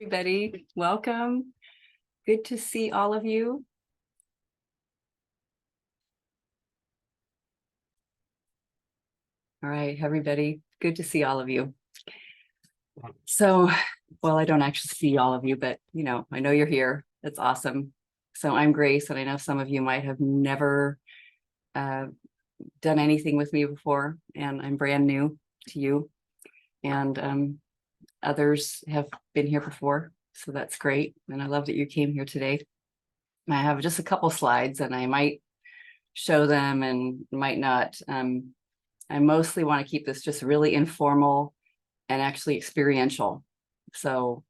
Everybody, welcome. Good to see all of you. All right, everybody, good to see all of you. So, well, I don't actually see all of you, but I know you're here. That's awesome. So I'm Grace, and I know some of you might have never done anything with me before, and I'm brand new to you. And others have been here before, so that's great. And I love that you came here today. I have just a couple slides, and I might show them and might not. I mostly want to keep this just really informal and actually experiential. So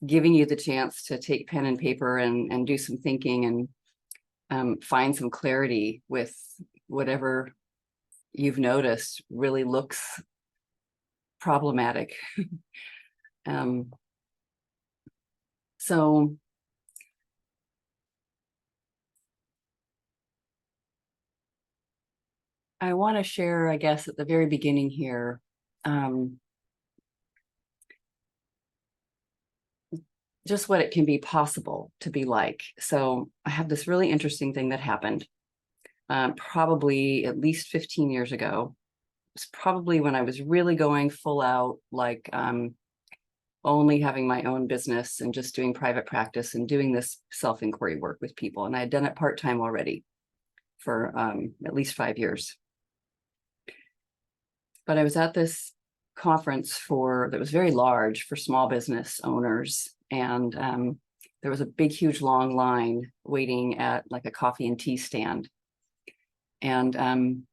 giving you the chance to take pen and paper and do some thinking and find some clarity with whatever you've noticed really looks problematic. So I want to share, I guess, at the very beginning here, just what it can be possible to be like. So I have this really interesting thing that happened probably at least 15 years ago. It was probably when I was really going full out, like only having my own business and just doing private practice and doing this self-inquiry work with people. And I had done it part-time already for at least 5 years. But I was at this conference that was very large for small business owners. And there was a big, huge, long line waiting at like a coffee and tea stand. And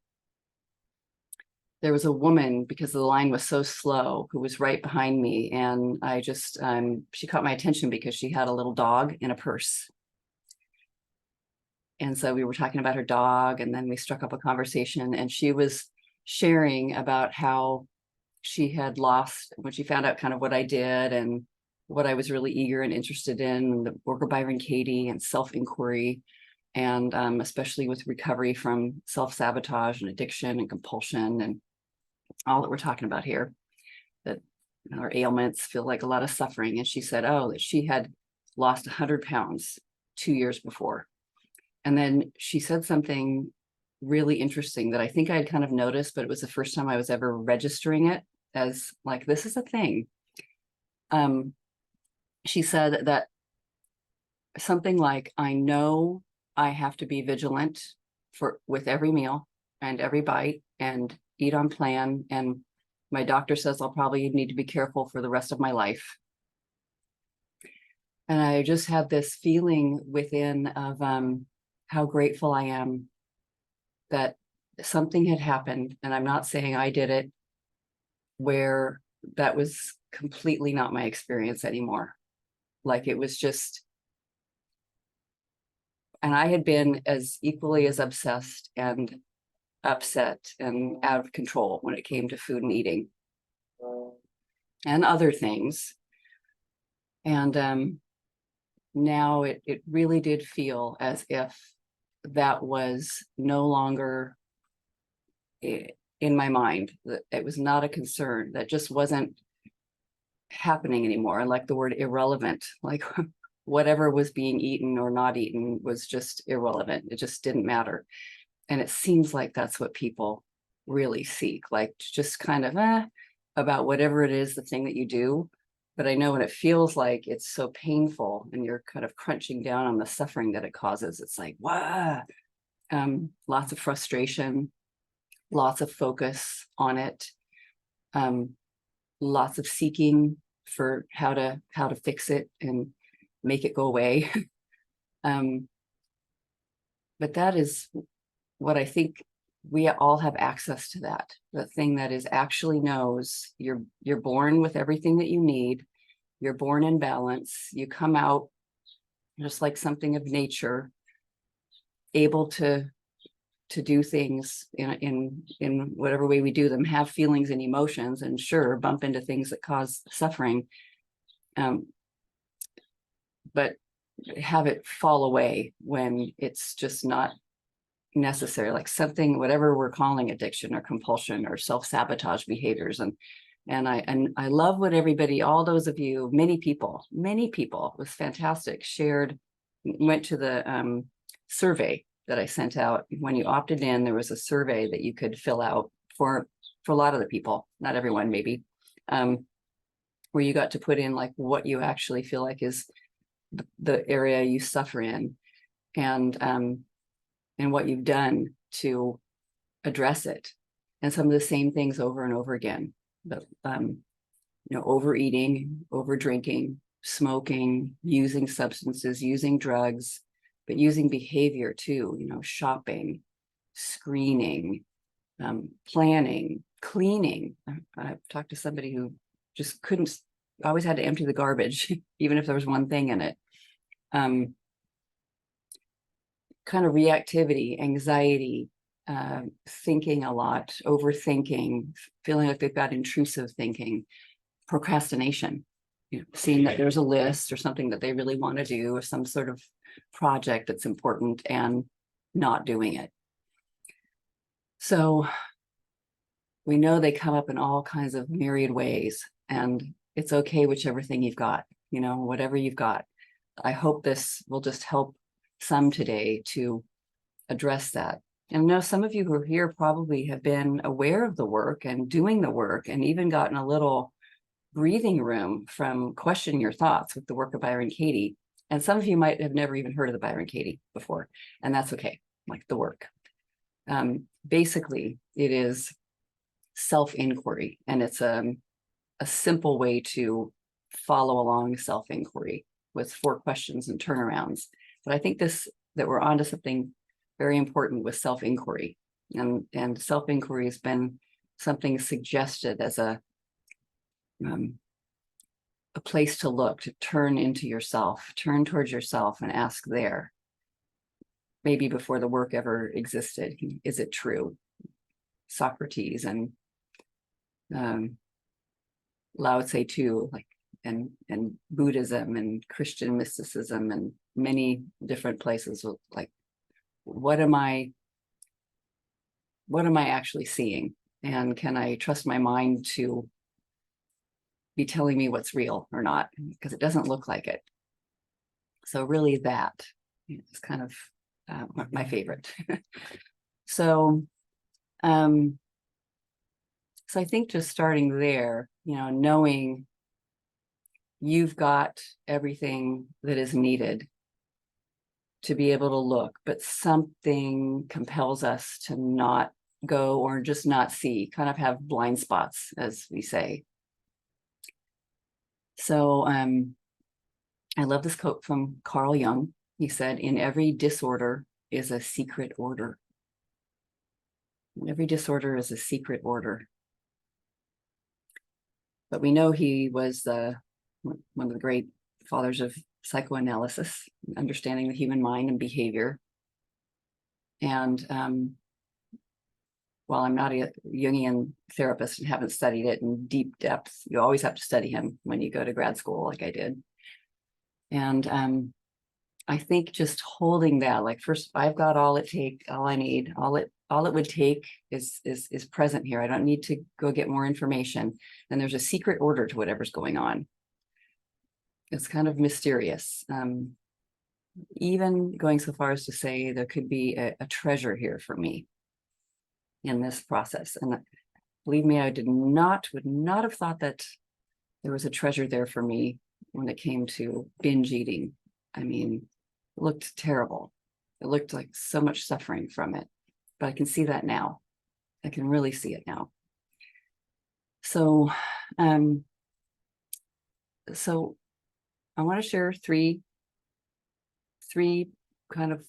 there was a woman, because the line was so slow, who was right behind me. And I just, she caught my attention because she had a little dog in a purse. And so we were talking about her dog, and then we struck up a conversation, and she was sharing about how she had lost, when she found out kind of what I did and what I was really eager and interested in, the Work of Byron Katie and self-inquiry, and especially with recovery from self-sabotage and addiction and compulsion and all that we're talking about here, that our ailments feel like a lot of suffering. And she said, oh, that she had lost 100 pounds 2 years before. And then she said something really interesting that I think I'd kind of noticed, but it was the first time I was ever registering it as like, this is a thing. She said that something like, I know I have to be vigilant with every meal and every bite and eat on plan. And my doctor says I'll probably need to be careful for the rest of my life. And I just had this feeling within of how grateful I am that something had happened, and I'm not saying I did it, where that was completely not my experience anymore. Like it was just, and I had been as equally as obsessed and upset and out of control when it came to food and eating and other things. And now it really did feel as if that was no longer in my mind, that it was not a concern, that just wasn't happening anymore. I like the word irrelevant, like whatever was being eaten or not eaten was just irrelevant. It just didn't matter. And it seems like that's what people really seek, like just kind of about whatever it is, the thing that you do. But I know when it feels like it's so painful and you're kind of crunching down on the suffering that it causes, it's like, wow, lots of frustration, lots of focus on it, lots of seeking for how to fix it and make it go away. But that is what I think we all have access to, that the thing that is actually knows you're born with everything that you need. You're born in balance. You come out just like something of nature, able to do things in whatever way we do them, have feelings and emotions, and sure, bump into things that cause suffering, but have it fall away when it's just not necessary, like something, whatever we're calling addiction or compulsion or self-sabotage behaviors. And And I love what everybody, all those of you, many people, it was fantastic, shared, went to the survey that I sent out. When you opted in, there was a survey that you could fill out for a lot of the people, not everyone maybe, where you got to put in like what you actually feel like is the area you suffer in, and what you've done to address it. And some of the same things over and over again. But overeating, over drinking, smoking, using substances, using drugs, but using behavior too, shopping, screening, planning, cleaning. I've talked to somebody who just couldn't, always had to empty the garbage, even if there was one thing in it. Kind of reactivity, anxiety, thinking a lot, overthinking, feeling like they've got intrusive thinking, procrastination, seeing that there's a list or something that they really want to do, or some sort of project that's important, and not doing it. So we know they come up in all kinds of myriad ways, and it's okay, whichever thing you've got, whatever you've got. I hope this will just help some today to address that. And I know some of you who are here probably have been aware of the work and doing the work, and even gotten a little breathing room from questioning your thoughts with the work of Byron Katie. And some of you might have never even heard of the Byron Katie before, and that's okay, like the work. Basically, it is self-inquiry, and it's a simple way to follow along self-inquiry with 4 questions and turnarounds. But I think that we're onto something very important with self-inquiry, and self-inquiry has been something suggested as a place to look, to turn into yourself, turn towards yourself and ask there. Maybe before the work ever existed, is it true? Socrates and Lao Tse too, and Buddhism and Christian mysticism and many different places, like, what am I actually seeing? And can I trust my mind to be telling me what's real or not? Because it doesn't look like it. So really that is kind of my favorite. So I think just starting there, knowing you've got everything that is needed to be able to look, but something compels us to not go, or just not see, kind of have blind spots, as we say. So I love this quote from Carl Jung. He said, "In every disorder is a secret order." Every disorder is a secret order. But we know he was one of the great fathers of psychoanalysis, understanding the human mind and behavior. And while I'm not a Jungian therapist and haven't studied it in deep depth, you always have to study him when you go to grad school, like I did. And I think just holding that, like, first, I've got all I need, all it would take is present here. I don't need to go get more information. And there's a secret order to whatever's going on. It's kind of mysterious. Even going so far as to say there could be a treasure here for me in this process. And believe me, I would not have thought that there was a treasure there for me when it came to binge eating. I mean, it looked terrible. It looked like so much suffering from it, but I can see that now. I can really see it now. So, so I want to share three kind of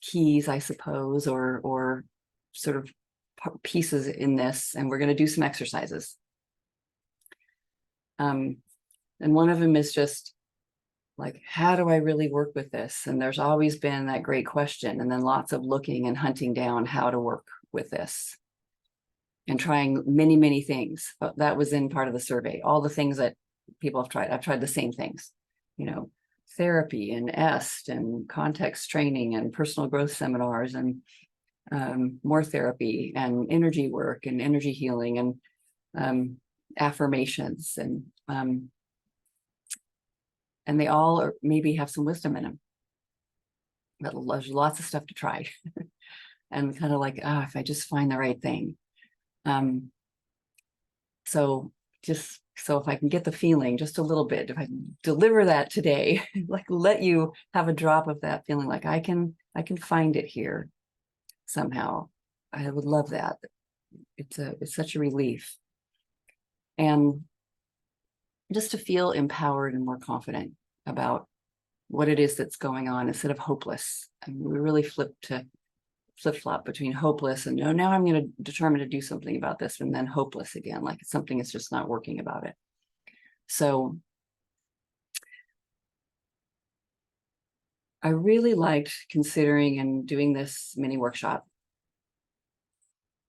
keys, I suppose, or sort of pieces in this, and we're going to do some exercises. And one of them is just like, how do I really work with this? And there's always been that great question, and then lots of looking and hunting down how to work with this and trying many things. But that was in part of the survey, all the things that people have tried. I've tried the same things, therapy and EST and context training and personal growth seminars and more therapy and energy work and energy healing and affirmations, and they all maybe have some wisdom in them. But there's lots of stuff to try, and kind of like, if I just find the right thing. So if I can get the feeling just a little bit, if I can deliver that today, like let you have a drop of that feeling, like I can find it here somehow. I would love that. It's such a relief. And just to feel empowered and more confident about what it is that's going on instead of hopeless. And we really flip-flop between hopeless and no, now I'm going to determine to do something about this, and then hopeless again, like something is just not working about it. So I really liked considering and doing this mini workshop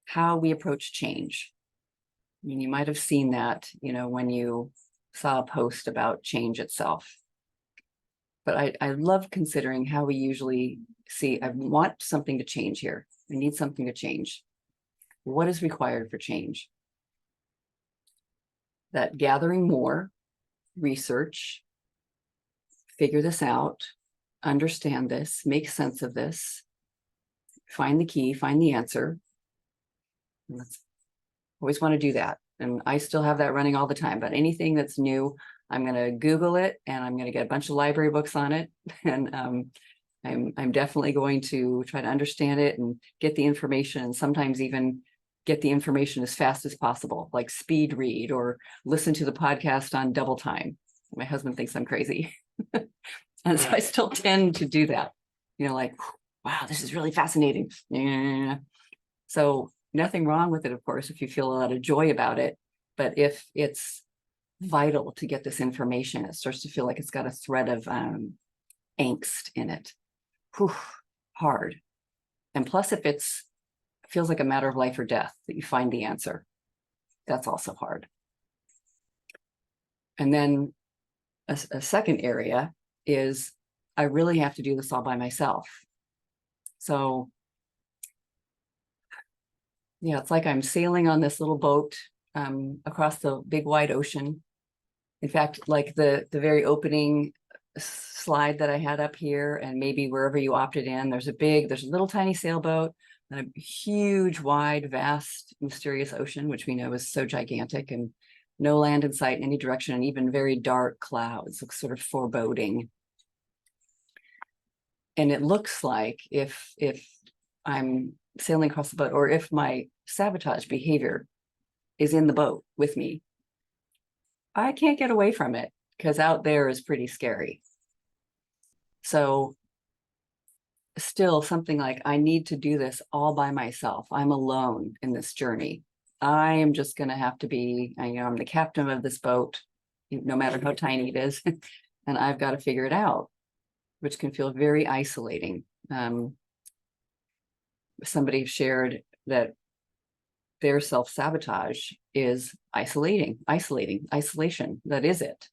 how we approach change. I mean, you might have seen that, when you saw a post about change itself. But I love considering how we usually see, I want something to change here. I need something to change. What is required for change? That gathering more research, figure this out, understand this, make sense of this, find the key, find the answer. Let's always want to do that. And I still have that running all the time, but anything that's new, I'm going to Google it, and I'm going to get a bunch of library books on it. And I'm definitely going to try to understand it and get the information, and sometimes even get the information as fast as possible, like speed read or listen to the podcast on double time. My husband thinks I'm crazy. And so I still tend to do that, like, wow, this is really fascinating. Yeah. So nothing wrong with it, of course, if you feel a lot of joy about it. But if it's vital to get this information, it starts to feel like it's got a thread of angst in it. Whew, hard. And plus, if it feels like a matter of life or death that you find the answer, that's also hard. And then a second area is I really have to do this all by myself. So yeah, it's like I'm sailing on this little boat across the big wide ocean. In fact, like the very opening slide that I had up here, and maybe wherever you opted in, there's a little tiny sailboat and a huge, wide, vast, mysterious ocean, which we know is so gigantic, and no land in sight in any direction, and even very dark clouds, looks sort of foreboding. And it looks like if I'm sailing across the boat, or if my sabotage behavior is in the boat with me, I can't get away from it, because out there is pretty scary. So still something like, I need to do this all by myself. I'm alone in this journey. I am just going to have to be, I'm the captain of this boat, no matter how tiny it is, and I've got to figure it out, which can feel very isolating. Somebody shared that their self-sabotage is isolation. That is it.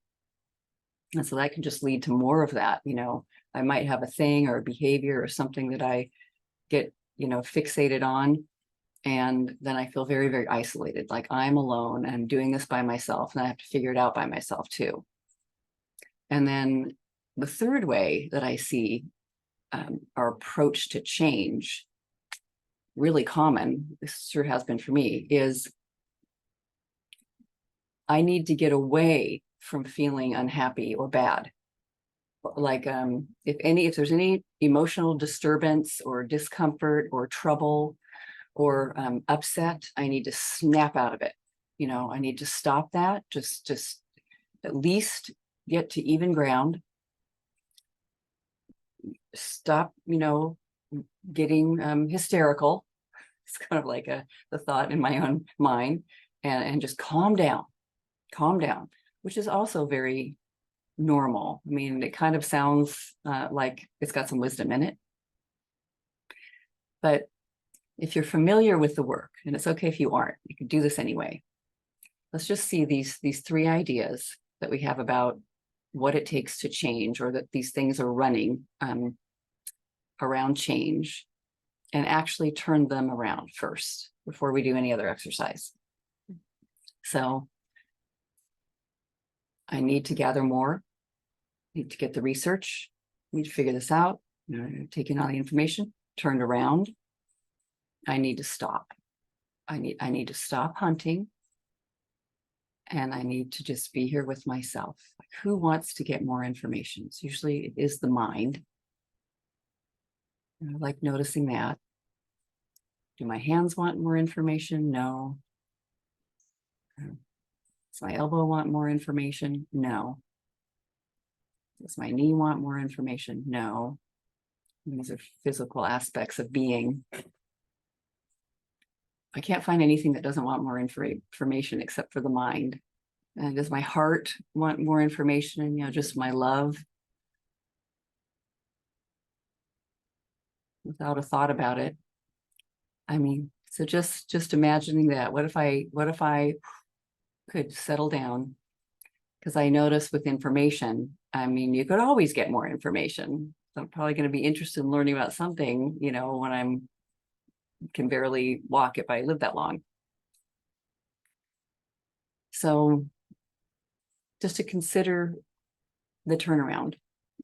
And so that can just lead to more of that. I might have a thing or a behavior or something that I get, fixated on. And then I feel very, very isolated, like I'm alone and I'm doing this by myself, and I have to figure it out by myself too. And then the third way that I see our approach to change, really common, this sure has been for me, is I need to get away from feeling unhappy or bad. Like if there's any emotional disturbance or discomfort or trouble or upset, I need to snap out of it. I need to stop that, just at least get to even ground, stop, getting hysterical. It's kind of like the thought in my own mind, and just calm down, which is also very normal. I mean, it kind of sounds like it's got some wisdom in it. But if you're familiar with the work, and it's okay if you aren't, you can do this anyway. Let's just see these three ideas that we have about what it takes to change, or that these things are running around change, and actually turn them around first before we do any other exercise. So I need to gather more, need to get the research, need to figure this out, take in all the information, turned around. I need to stop. I need to stop hunting. And I need to just be here with myself. Like, who wants to get more information? It's usually it is the mind. I like noticing that. Do my hands want more information? No. Does my elbow want more information? No. Does my knee want more information? No. And these are physical aspects of being. I can't find anything that doesn't want more information except for the mind. And does my heart want more information? And, just my love without a thought about it. I mean, so just imagining that. What if I could settle down? Because I notice with information, I mean, you could always get more information. So I'm probably going to be interested in learning about something, when I'm can barely walk if I live that long. So just to consider the turnaround,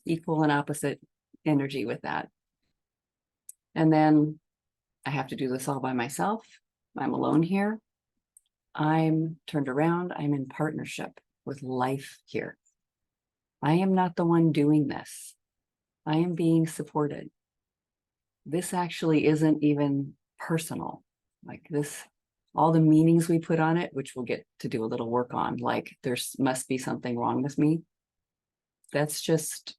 equal and opposite energy with that. And then I have to do this all by myself. I'm alone here. I'm turned around. I'm in partnership with life here. I am not the one doing this. I am being supported. This actually isn't even personal. Like this, all the meanings we put on it, which we'll get to do a little work on, like there must be something wrong with me. That's just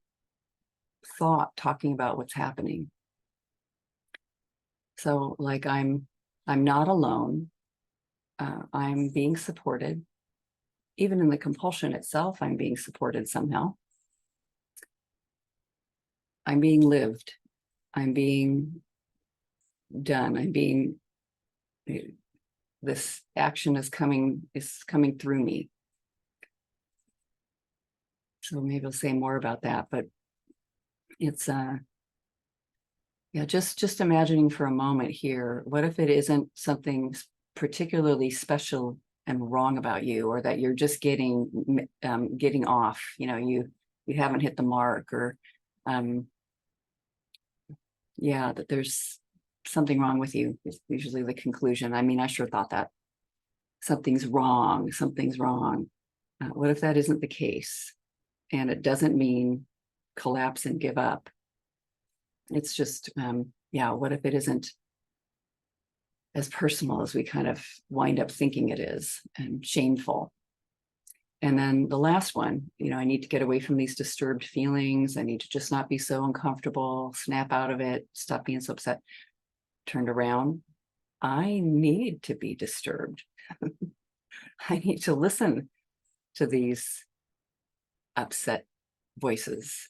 thought talking about what's happening. So like I'm not alone. I'm being supported. Even in the compulsion itself, I'm being supported somehow. I'm being lived. I'm being done. This action is coming through me. So maybe I'll say more about that, but it's just imagining for a moment here, what if it isn't something particularly special and wrong about you, or that you're just getting off, you haven't hit the mark, or that there's something wrong with you is usually the conclusion. I mean, I sure thought that. Something's wrong. What if that isn't the case? And it doesn't mean collapse and give up. It's just, what if it isn't as personal as we kind of wind up thinking it is, and shameful? And then the last one, I need to get away from these disturbed feelings. I need to just not be so uncomfortable, snap out of it, stop being so upset. Turned around. I need to be disturbed. I need to listen to these upset voices.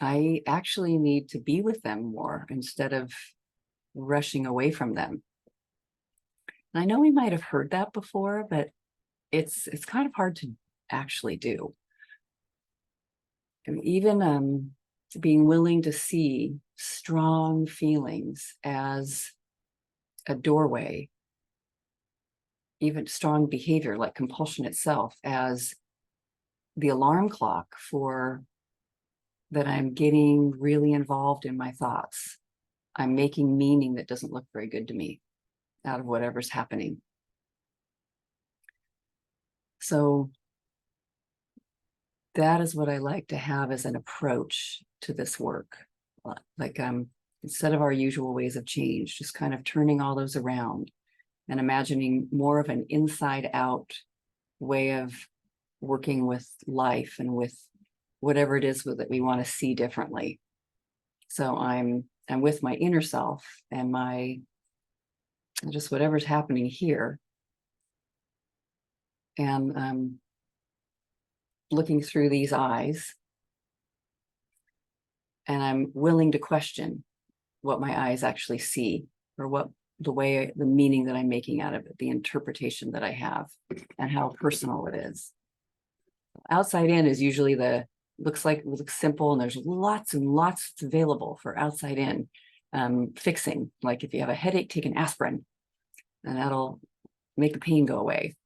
I actually need to be with them more instead of rushing away from them. And I know we might have heard that before, but it's kind of hard to actually do. And even being willing to see strong feelings as a doorway, even strong behavior like compulsion itself as the alarm clock for that I'm getting really involved in my thoughts. I'm making meaning that doesn't look very good to me out of whatever's happening. So that is what I like to have as an approach to this work. Like instead of our usual ways of change, just kind of turning all those around and imagining more of an inside out way of working with life and with whatever it is that we want to see differently. So I'm with my inner self and my just whatever's happening here, and looking through these eyes, and I'm willing to question what my eyes actually see, or what the meaning that I'm making out of it, the interpretation that I have, and how personal it is. Outside in is usually looks simple, and there's lots and lots available for outside in fixing. Like if you have a headache, take an aspirin, and that'll make the pain go away.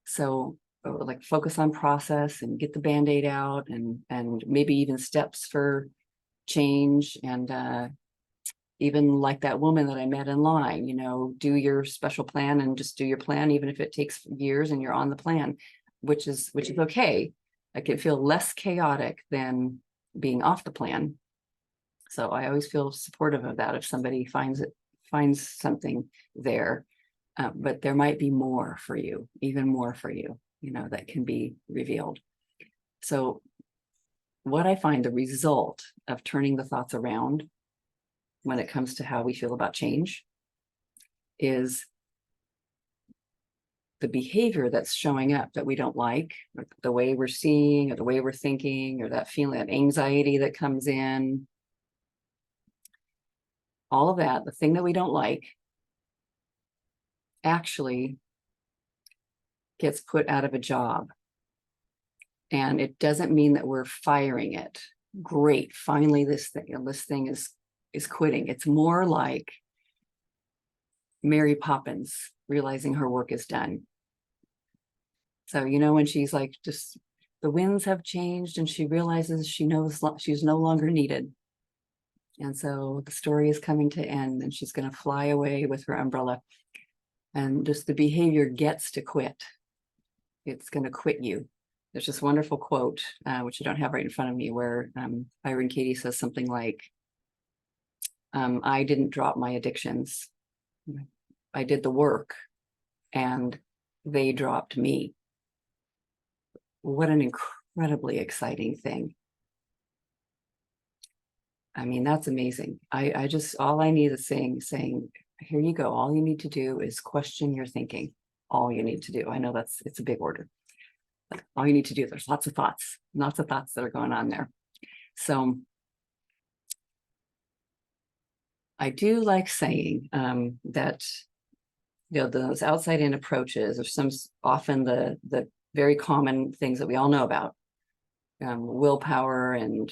So like focus on process and get the Band-Aid out, and maybe even steps for change. And even like that woman that I met in line, do your special plan and just do your plan, even if it takes years and you're on the plan, which is okay. I can feel less chaotic than being off the plan. So I always feel supportive of that if somebody finds something there. But there might be more for you, even more for you, that can be revealed. So what I find the result of turning the thoughts around when it comes to how we feel about change is the behavior that's showing up that we don't like, or the way we're seeing, or the way we're thinking, or that feeling, that anxiety that comes in, all of that, the thing that we don't like actually gets put out of a job. And it doesn't mean that we're firing it. Great, finally this thing is quitting. It's more like Mary Poppins realizing her work is done. So, when she's like, just the winds have changed and she realizes she knows she's no longer needed. And so the story is coming to end and she's going to fly away with her umbrella. And just the behavior gets to quit. It's going to quit you. There's this wonderful quote, which I don't have right in front of me, where Byron Katie says something like, I didn't drop my addictions. I did the work and they dropped me. What an incredibly exciting thing. I mean, that's amazing. I just, all I need is saying, here you go. All you need to do is question your thinking. All you need to do. I know it's a big order. But all you need to do, there's lots of thoughts that are going on there. So I do like saying that, those outside in approaches are often the very common things that we all know about. Willpower and,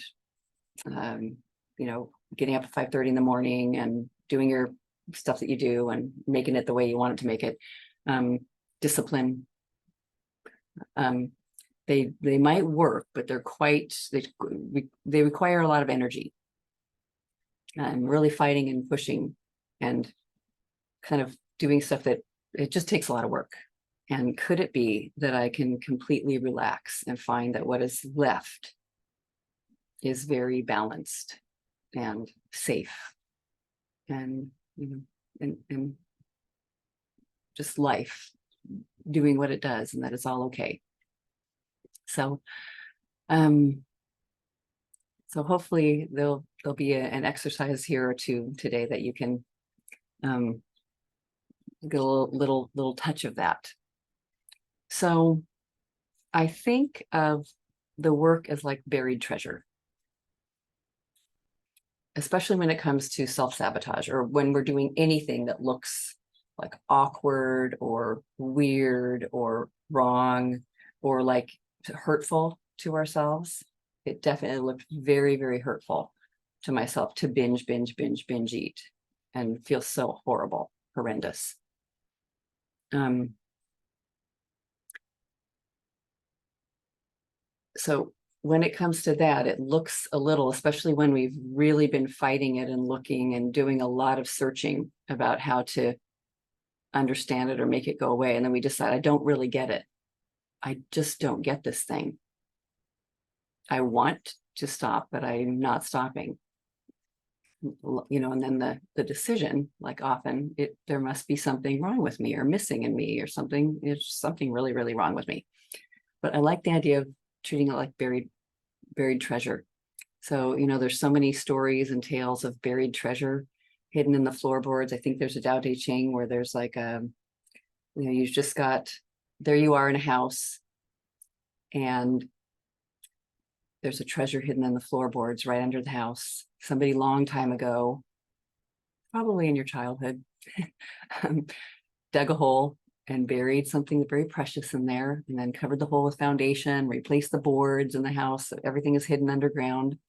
getting up at 5:30 in the morning and doing your stuff that you do and making it the way you want it to make it. Discipline. They might work, but they require a lot of energy. And really fighting and pushing and kind of doing stuff that it just takes a lot of work. And could it be that I can completely relax and find that what is left is very balanced and safe and, and just life doing what it does, and that it's all okay. So, so hopefully there'll be an exercise here or two today that you can get a little touch of that. So I think of the work as like buried treasure, especially when it comes to self-sabotage, or when we're doing anything that looks like awkward or weird or wrong or like hurtful to ourselves. It definitely looked very, very hurtful to myself to binge eat and feel so horrible, horrendous. So when it comes to that, it looks a little, especially when we've really been fighting it and looking and doing a lot of searching about how to understand it or make it go away. And then we decide, I don't really get it. I just don't get this thing. I want to stop, but I'm not stopping. And then the decision, like often there must be something wrong with me or missing in me or something. It's something really, really wrong with me. But I like the idea of treating it like buried treasure. So, there's so many stories and tales of buried treasure hidden in the floorboards. I think there's a Tao Te Ching where there's like you've just got, there you are in a house and there's a treasure hidden in the floorboards right under the house. Somebody long time ago, probably in your childhood, dug a hole and buried something very precious in there, and then covered the hole with foundation, replaced the boards in the house. So everything is hidden underground.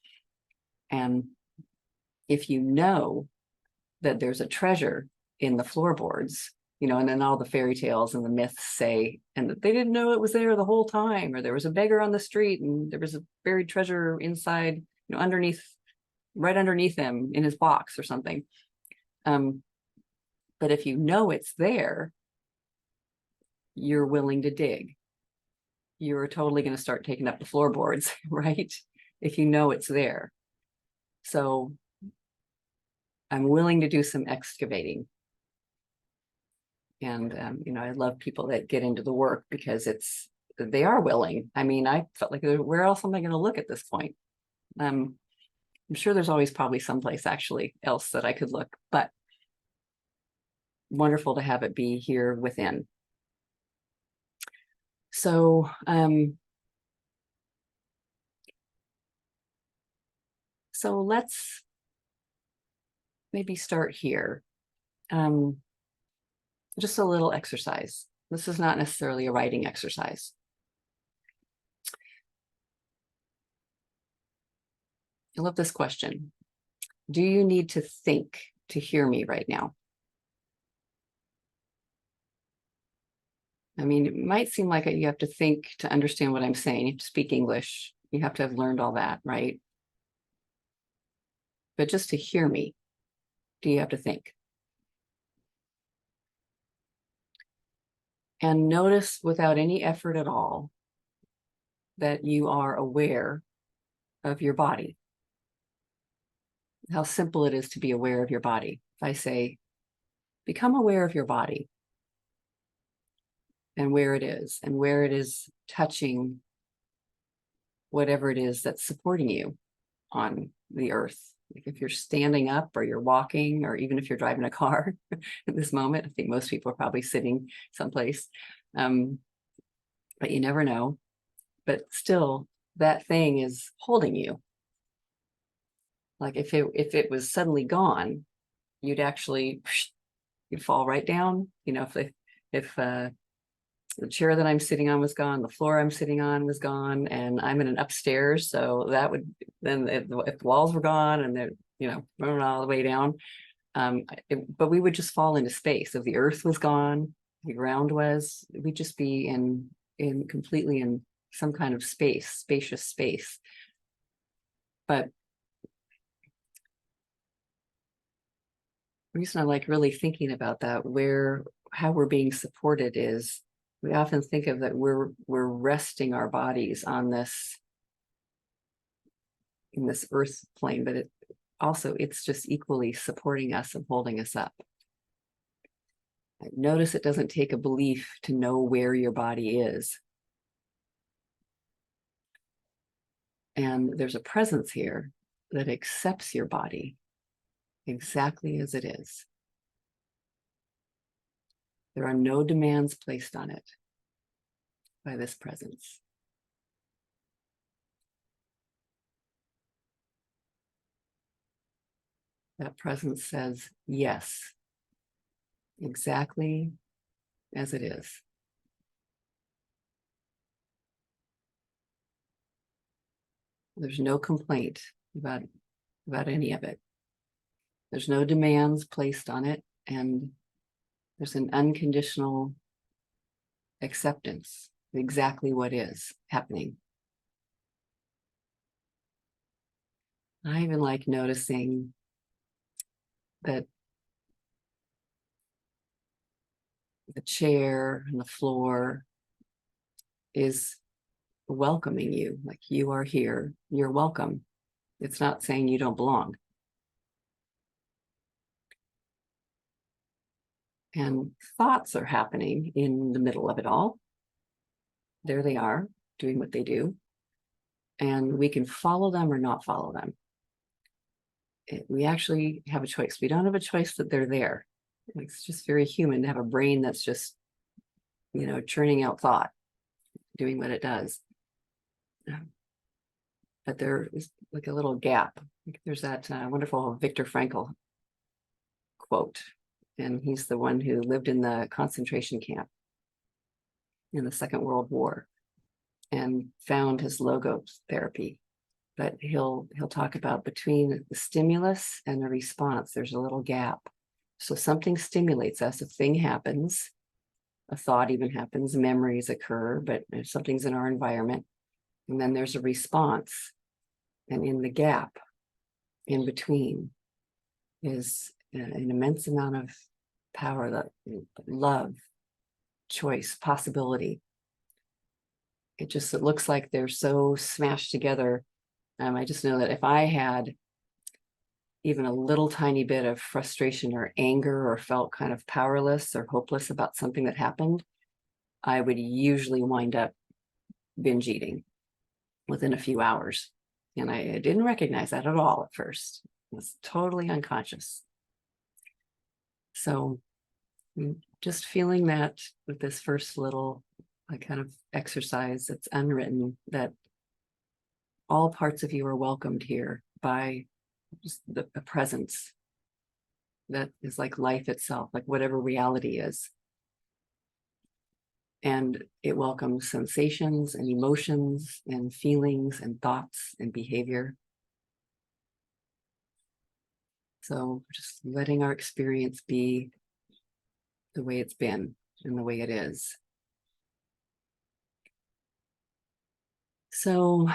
And if you know that there's a treasure in the floorboards, and then all the fairy tales and the myths say, and they didn't know it was there the whole time, or there was a beggar on the street and there was a buried treasure inside, right underneath him in his box or something. But if you know it's there, you're willing to dig. You're totally going to start taking up the floorboards, right? If you know it's there. So I'm willing to do some excavating. And, I love people that get into the work because they are willing. I mean, I felt like, where else am I going to look at this point? I'm sure there's always probably someplace actually else that I could look, but wonderful to have it be here within. So, so let's maybe start here. Just a little exercise. This is not necessarily a writing exercise. I love this question. Do you need to think to hear me right now? I mean, it might seem like you have to think to understand what I'm saying. You have to speak English. You have to have learned all that, right? But just to hear me, do you have to think? And notice without any effort at all that you are aware of your body. How simple it is to be aware of your body. If I say, become aware of your body and where it is touching whatever it is that's supporting you on the earth. Like if you're standing up or you're walking, or even if you're driving a car at this moment, I think most people are probably sitting someplace, but you never know. But still, that thing is holding you. Like if it was suddenly gone, you'd fall right down. If the chair that I'm sitting on was gone, the floor I'm sitting on was gone, and I'm in an upstairs, so that would then if the walls were gone and they're running all the way down, but we would just fall into space. If the earth was gone, the ground was, we'd just be in completely in some kind of spacious space. But the reason I like really thinking about that, how we're being supported, is we often think of that we're resting our bodies on this, in this earth plane, but it's just equally supporting us and holding us up. Notice it doesn't take a belief to know where your body is. And there's a presence here that accepts your body exactly as it is. There are no demands placed on it by this presence. That presence says, yes, exactly as it is. There's no complaint about any of it. There's no demands placed on it, and there's an unconditional acceptance of exactly what is happening. I even like noticing that the chair and the floor is welcoming you, like you are here, you're welcome. It's not saying you don't belong. And thoughts are happening in the middle of it all. There they are, doing what they do. And we can follow them or not follow them. We actually have a choice. We don't have a choice that they're there. It's just very human to have a brain that's just, churning out thought, doing what it does. But there is like a little gap. There's that wonderful Viktor Frankl quote, and he's the one who lived in the concentration camp in the Second World War and found his logos therapy. But he'll talk about between the stimulus and the response, there's a little gap. So something stimulates us, a thing happens, a thought even happens, memories occur, but if something's in our environment, and then there's a response. And in the gap in between is an immense amount of power, that love, choice, possibility. It looks like they're so smashed together. I just know that if I had even a little tiny bit of frustration or anger, or felt kind of powerless or hopeless about something that happened, I would usually wind up binge eating within a few hours. And I didn't recognize that at all at first. It was totally unconscious. So just feeling that with this first little kind of exercise that's unwritten, that all parts of you are welcomed here by just the presence that is like life itself, like whatever reality is. And it welcomes sensations and emotions and feelings and thoughts and behavior. So just letting our experience be the way it's been and the way it is. So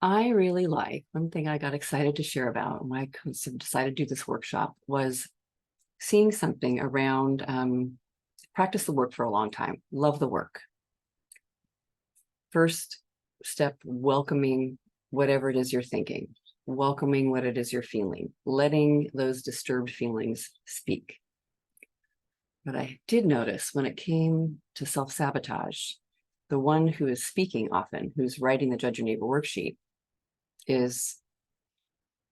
I really like, one thing I got excited to share about when I decided to do this workshop was seeing something around practice the work for a long time, love the work. First step, welcoming whatever it is you're thinking, welcoming what it is you're feeling, letting those disturbed feelings speak. But I did notice when it came to self-sabotage, the one who is speaking often, who's writing the Judge Your Neighbor worksheet, is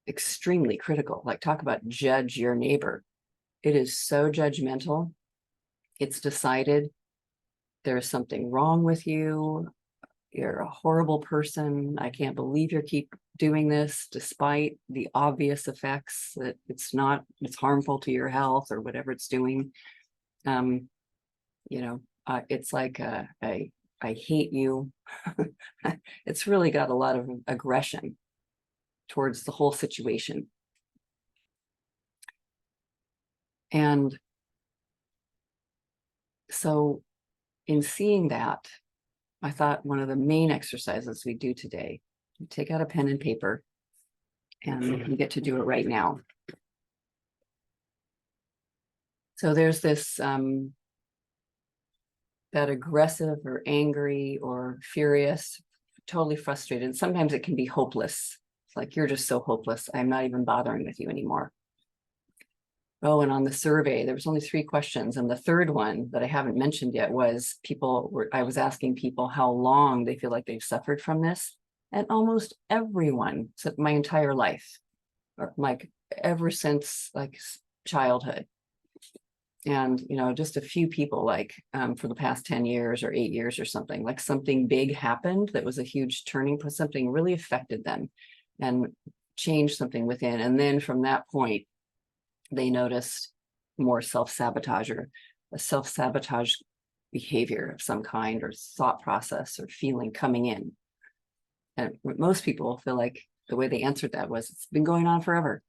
extremely critical. Like, talk about judge your neighbor. It is so judgmental. It's decided there's something wrong with you. You're a horrible person. I can't believe you keep doing this despite the obvious effects that it's harmful to your health or whatever it's doing. It's like I hate you. It's really got a lot of aggression towards the whole situation. And so in seeing that, I thought one of the main exercises we do today, take out a pen and paper, and you get to do it right now. So there's this, that aggressive or angry or furious, totally frustrated. Sometimes it can be hopeless. It's like, you're just so hopeless. I'm not even bothering with you anymore. Oh, and on the survey, there was only 3 questions. And the third one that I haven't mentioned yet was I was asking people how long they feel like they've suffered from this. And almost everyone said my entire life, or like ever since like childhood. And, just a few people like for the past 10 years or 8 years or something, like something big happened that was a huge turning point, something really affected them and changed something within. And then from that point, they noticed more self-sabotage, or a self-sabotage behavior of some kind, or thought process or feeling coming in. And most people feel like the way they answered that was, it's been going on forever.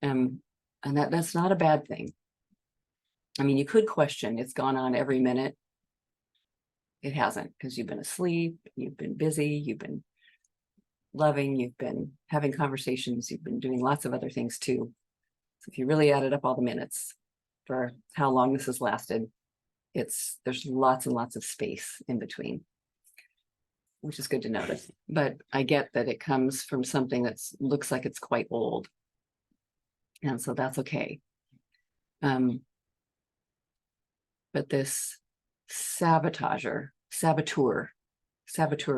And that's not a bad thing. I mean, you could question, it's gone on every minute. It hasn't, because you've been asleep, you've been busy, you've been loving, you've been having conversations, you've been doing lots of other things too. So if you really added up all the minutes for how long this has lasted, there's lots and lots of space in between, which is good to notice. But I get that it comes from something that looks like it's quite old. And so that's okay. But this saboteur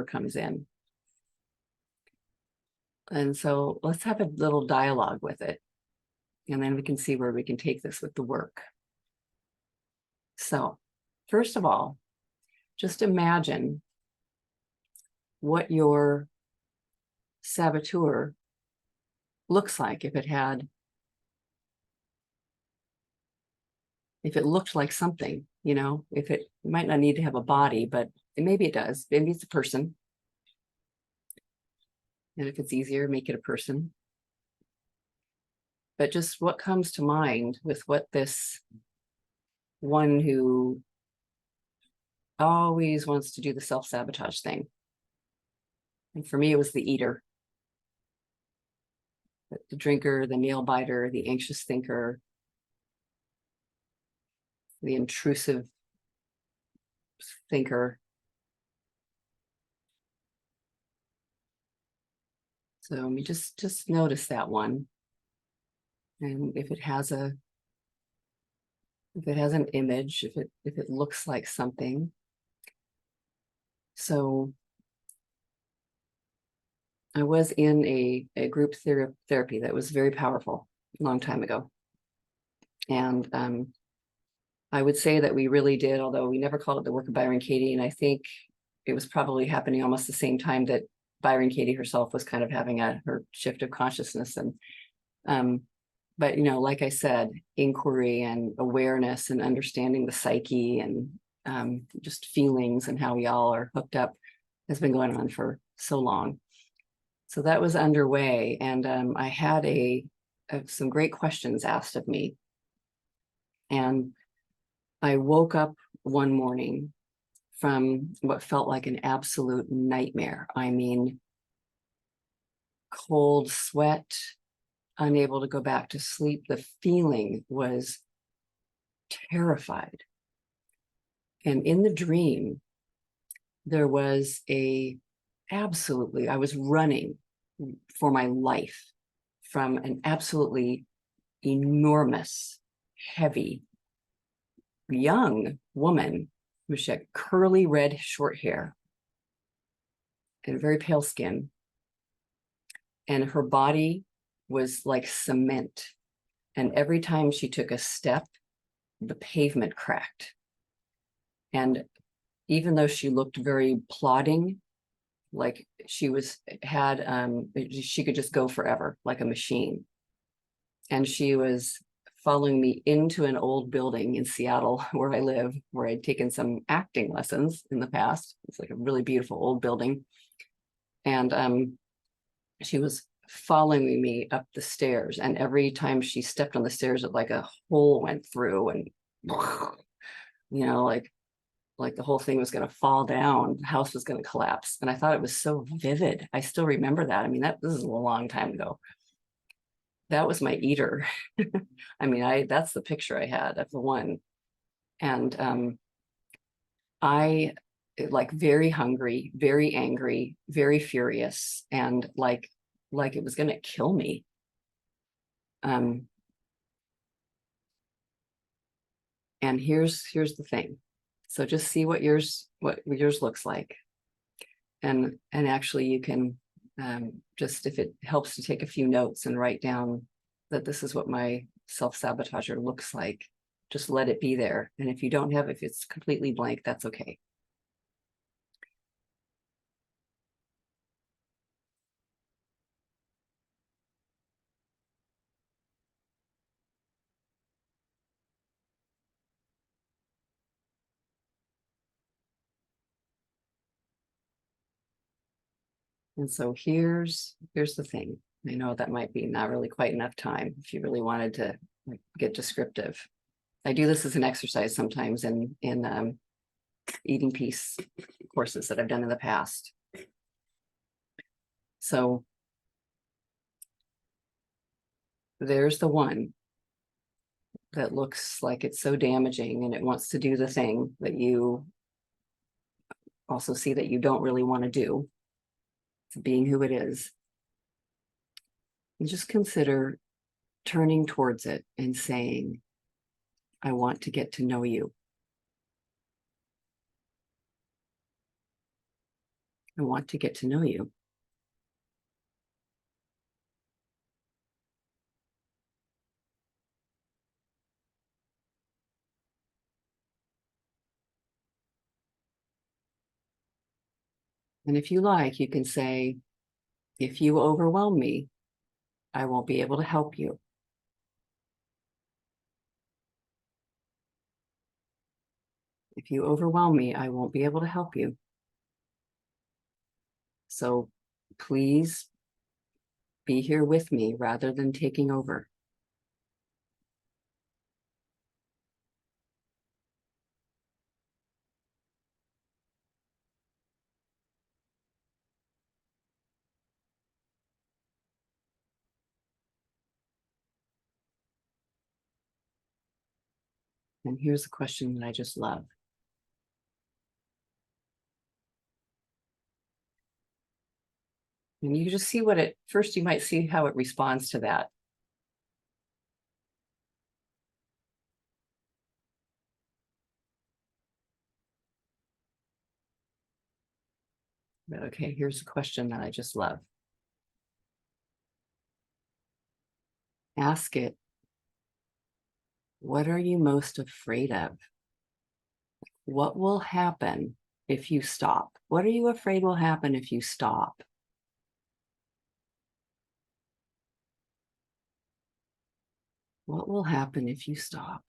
comes in. And so let's have a little dialogue with it. And then we can see where we can take this with the work. So first of all, just imagine what your saboteur looks like if it looked like something, if it might not need to have a body, but maybe it does. Maybe it's a person. And if it's easier, make it a person. but just what comes to mind with what this one who always wants to do the self-sabotage thing. And for me, it was the eater, the drinker, the nail biter, the anxious thinker, the intrusive thinker. So you just notice that one. And if it has an image, if it looks like something. So I was in a group therapy that was very powerful a long time ago. And I would say that we really did, although we never called it the Work of Byron Katie. And I think it was probably happening almost the same time that Byron Katie herself was kind of having her shift of consciousness. And but, like I said, inquiry and awareness and understanding the psyche and just feelings and how we all are hooked up has been going on for so long. So that was underway, and I had some great questions asked of me. And I woke up one morning from what felt like an absolute nightmare. I mean, cold sweat, unable to go back to sleep. The feeling was terrified. And in the dream, there was I was running for my life from an absolutely enormous, heavy, young woman who had curly red short hair and very pale skin. And her body was like cement. And every time she took a step, the pavement cracked. And even though she looked very plodding, like she could just go forever, like a machine. And she was following me into an old building in Seattle where I live, where I'd taken some acting lessons in the past. It's like a really beautiful old building. And she was following me up the stairs. And every time she stepped on the stairs, it like a hole went through and, like the whole thing was going to fall down, the house was going to collapse. And I thought it was so vivid. I still remember that. I mean, this is a long time ago. That was my eater. I mean, that's the picture I had of the one. And I like very hungry, very angry, very furious, and like it was going to kill me. And here's the thing. So just see what yours looks like. And actually you can just, if it helps, to take a few notes and write down that this is what my self-sabotager looks like. Just let it be there. And if you don't have, if it's completely blank, that's okay. And so here's the thing. I know that might be not really quite enough time if you really wanted to get descriptive. I do this as an exercise sometimes in eating peace courses that I've done in the past. So there's the one that looks like it's so damaging, and it wants to do the thing that you also see that you don't really want to do, being who it is. And just consider turning towards it and saying, I want to get to know you. I want to get to know you. And if you like, you can say, if you overwhelm me, I won't be able to help you. If you overwhelm me, I won't be able to help you. So please be here with me rather than taking over. And here's a question that I just love. And you just see what it, first you might see how it responds to that. But okay, here's a question that I just love. Ask it, what are you most afraid of? What will happen if you stop? What are you afraid will happen if you stop? What will happen if you stop?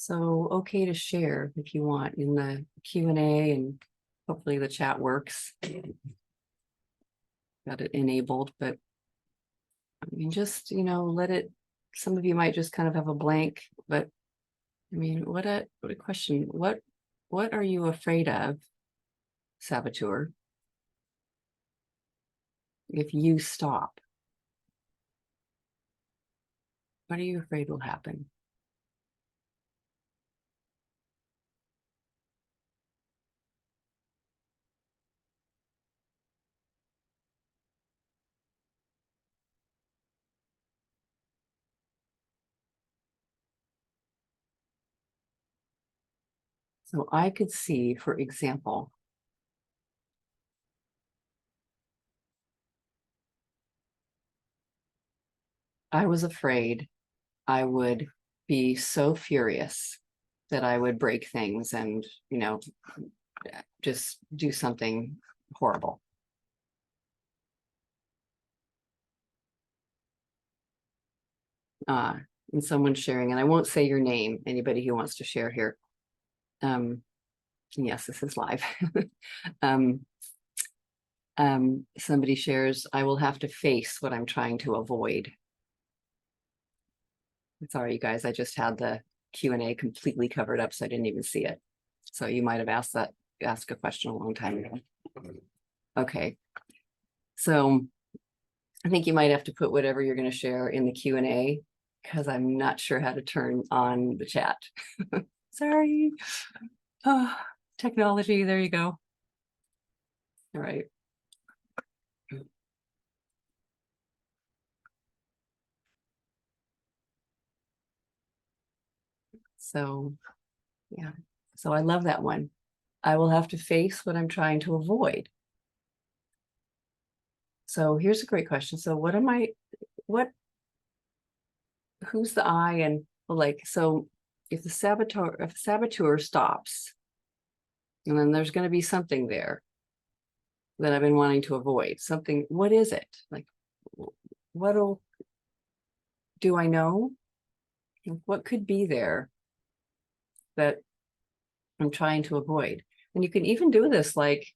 So okay to share if you want in the Q&A, and hopefully the chat works. Got it enabled, but I mean, just, let it, some of you might just kind of have a blank, but I mean, what a question. What are you afraid of, saboteur, if you stop? What are you afraid will happen? So I could see, for example, I was afraid I would be so furious that I would break things and, just do something horrible. And someone's sharing, and I won't say your name, anybody who wants to share here. Yes, this is live. Somebody shares, I will have to face what I'm trying to avoid. Sorry, you guys, I just had the Q&A completely covered up, so I didn't even see it. So you might have asked a question a long time ago. Okay. So I think you might have to put whatever you're going to share in the Q&A, because I'm not sure how to turn on the chat. Sorry. Oh, technology, there you go. All right. So, yeah. So I love that one. I will have to face what I'm trying to avoid. So here's a great question. So who's the I? And like, so if the saboteur stops, and then there's going to be something there that I've been wanting to avoid. Something, what is it? Like, do I know? What could be there that I'm trying to avoid? And you can even do this, like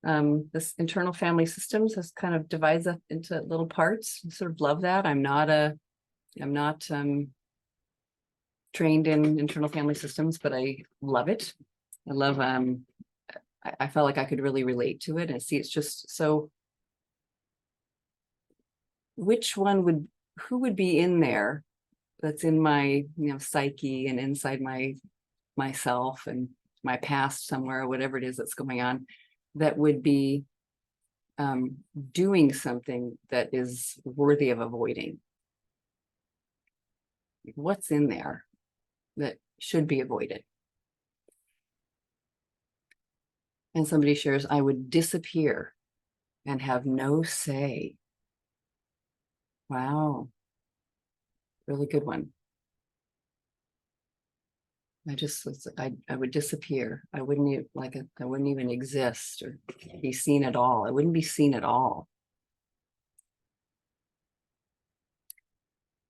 this internal family systems has kind of divides up into little parts. I sort of love that. I'm not trained in internal family systems, but I love it. I love, I felt like I could really relate to it and see it's just so, who would be in there that's in my, psyche and inside myself and my past somewhere, whatever it is that's going on, that would be doing something that is worthy of avoiding. What's in there that should be avoided? And somebody shares, I would disappear and have no say. Wow. Really good one. I would disappear. I wouldn't even exist or be seen at all. I wouldn't be seen at all.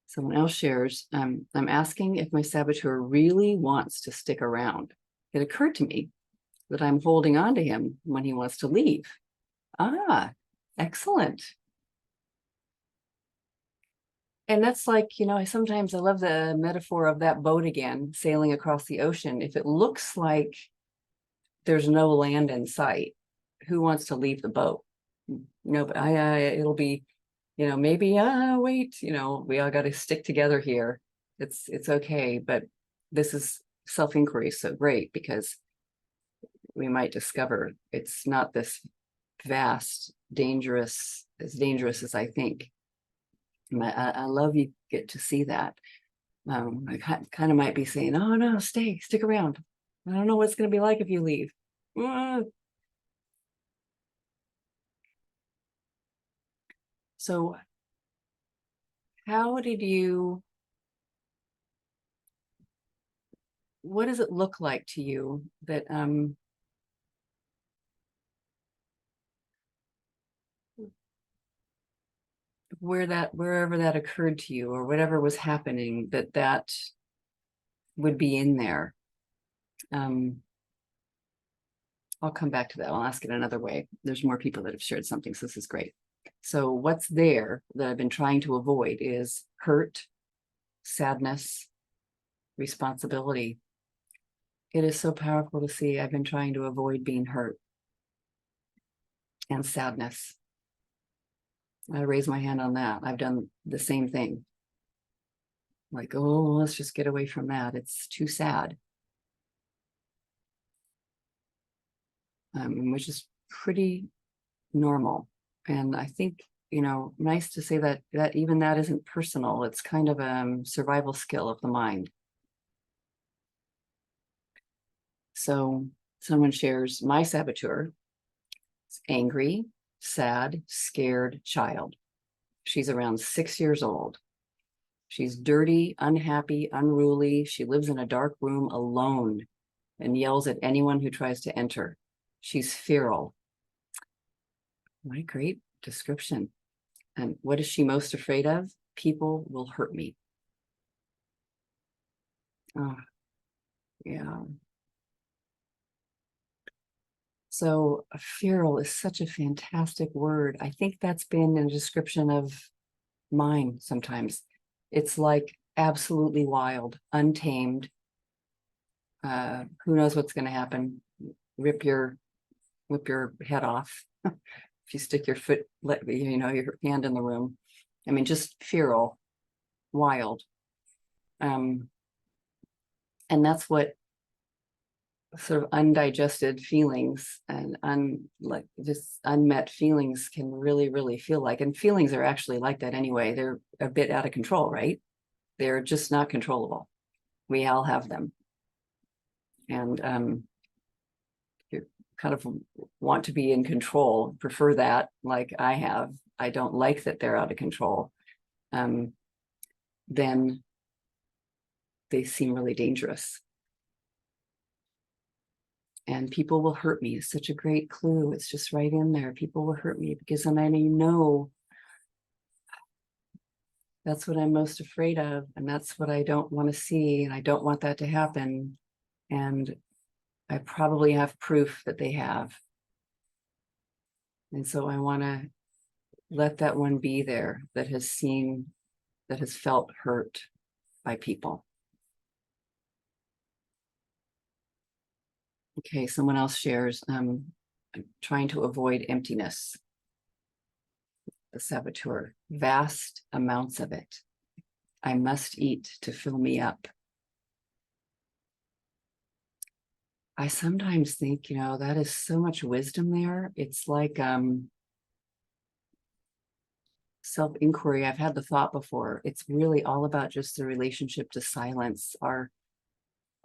Someone else shares, I'm asking if my saboteur really wants to stick around. It occurred to me that I'm holding on to him when he wants to leave. Ah, excellent. And that's like, you know, sometimes I love the metaphor of that boat again, sailing across the ocean. If it looks like there's no land in sight, who wants to leave the boat? No, but it'll be, you know, maybe, wait, you know, we all got to stick together here. It's okay. But this is self-inquiry so great because we might discover it's not this vast, as dangerous as I think. And I love you get to see that. I kind of might be saying, oh no, stick around. I don't know what it's going to be like if you leave. So how did you, what does it look like to you that wherever that occurred to you or whatever was happening, that would be in there? I'll come back to that. I'll ask it another way. There's more people that have shared something, so this is great. So what's there that I've been trying to avoid is hurt, sadness, responsibility. It is so powerful to see I've been trying to avoid being hurt and sadness. I raise my hand on that. I've done the same thing. Like, oh, let's just get away from that. It's too sad. Which is pretty normal. And I think, you know, nice to say that even that isn't personal. It's kind of a survival skill of the mind. So someone shares, my saboteur is angry, sad, scared child. She's around 6 years old. She's dirty, unhappy, unruly. She lives in a dark room alone and yells at anyone who tries to enter. She's feral. What a great description. And what is she most afraid of? People will hurt me. Oh, yeah. So feral is such a fantastic word. I think that's been a description of mine sometimes. It's like absolutely wild, untamed. Who knows what's going to happen? Whip your head off if you stick your foot, you know, your hand in the room. I mean, just feral, wild. And that's what sort of undigested feelings and like just unmet feelings can really feel like. And feelings are actually like that anyway. They're a bit out of control, right? They're just not controllable. We all have them. And you kind of want to be in control, prefer that, like I have. I don't like that they're out of control. Then they seem really dangerous. And people will hurt me is such a great clue. It's just right in there. People will hurt me because then I know that's what I'm most afraid of. And that's what I don't want to see. And I don't want that to happen. And I probably have proof that they have. And so I want to let that one be there that has felt hurt by people. Okay, someone else shares, trying to avoid emptiness. The saboteur, vast amounts of it. I must eat to fill me up. I sometimes think, you know, that is so much wisdom there. It's like self-inquiry. I've had the thought before. It's really all about just the relationship to silence.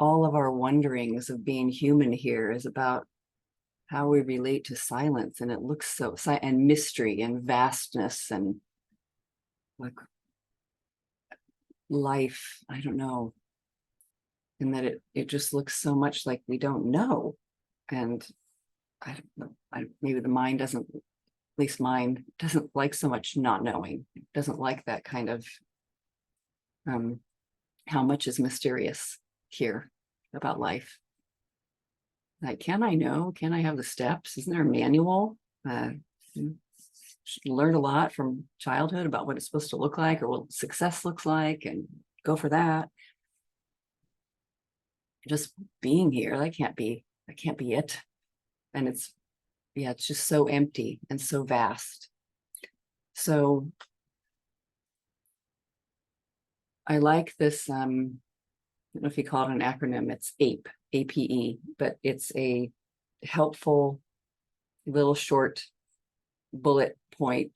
All of our wonderings of being human here is about how we relate to silence, and it looks so, and mystery and vastness and like life. I don't know, and that it just looks so much like we don't know, and I don't know. Maybe the mind doesn't, at least mine doesn't like so much not knowing. It doesn't like that kind of how much is mysterious here about life. Like, can I know? Can I have the steps? Isn't there a manual? learned a lot from childhood about what it's supposed to look like or what success looks like and go for that. Just being here, that can't be it. And it's just so empty and so vast. So I like this, I don't know if you call it an acronym, it's APE, APE, but it's a helpful little short bullet point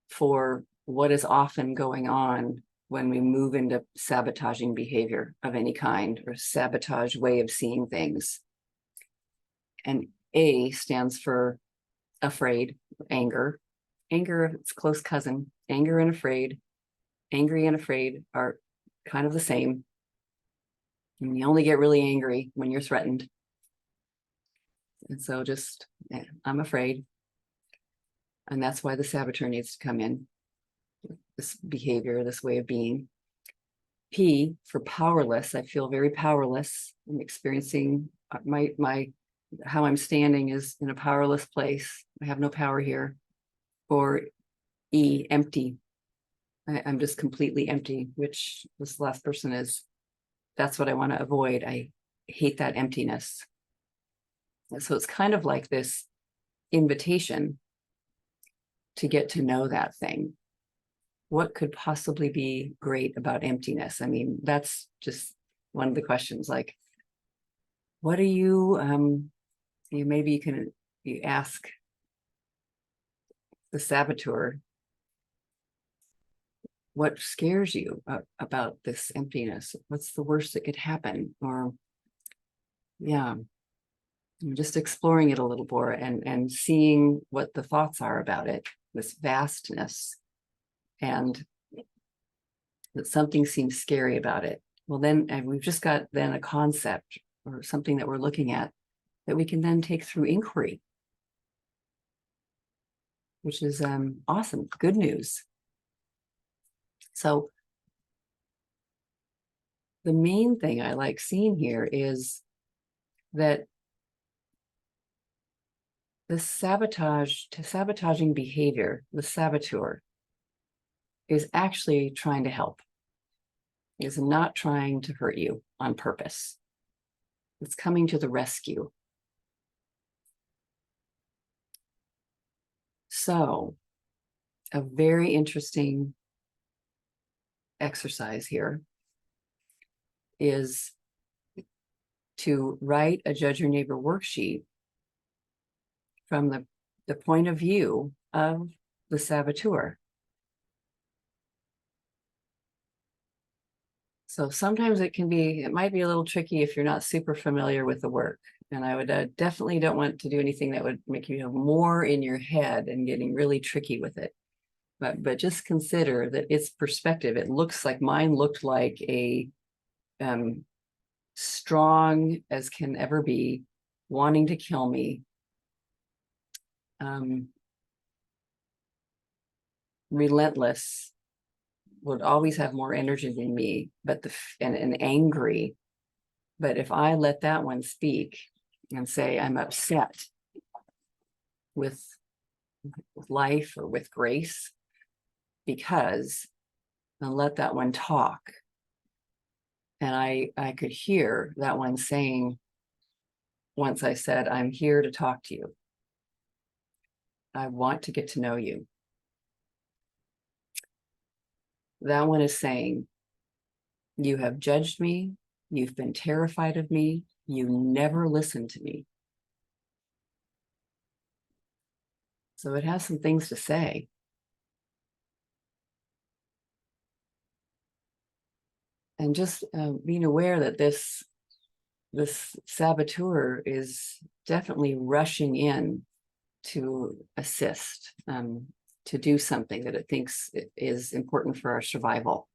for what is often going on when we move into sabotaging behavior of any kind or sabotage way of seeing things. And A stands for afraid, anger. Anger, its close cousin. Anger and afraid. Angry and afraid are kind of the same. And you only get really angry when you're threatened. And so just, I'm afraid. And that's why the saboteur needs to come in. This behavior, this way of being. P for powerless. I feel very powerless. I'm experiencing my how I'm standing is in a powerless place. I have no power here. Or E, empty. I'm just completely empty, which this last person is. That's what I want to avoid. I hate that emptiness. And so it's kind of like this invitation to get to know that thing. What could possibly be great about emptiness? I mean, that's just one of the questions. Like, what do you maybe you ask the saboteur, what scares you about this emptiness? What's the worst that could happen? Or, yeah, I'm just exploring it a little more and seeing what the thoughts are about it, this vastness, and that something seems scary about it. Well, then we've just got then a concept or something that we're looking at that we can then take through inquiry, which is awesome, good news. So the main thing I like seeing here is that the sabotaging behavior, the saboteur, is actually trying to help, is not trying to hurt you on purpose. It's coming to the rescue. So, a very interesting exercise here is to write a Judge Your Neighbor worksheet from the point of view of the saboteur. So sometimes it might be a little tricky if you're not super familiar with the work. And I would definitely don't want to do anything that would make you have more in your head and getting really tricky with it. But just consider that its perspective, it looks like mine looked like a strong as can ever be, wanting to kill me, relentless, would always have more energy than me, but and angry. But if I let that one speak and say I'm upset with life or with grace, because and let that one talk, and I could hear that one saying, once I said, I'm here to talk to you. I want to get to know you. That one is saying, you have judged me. You've been terrified of me. You never listened to me. So it has some things to say. And just being aware that this saboteur is definitely rushing in to assist, to do something that it thinks is important for our survival.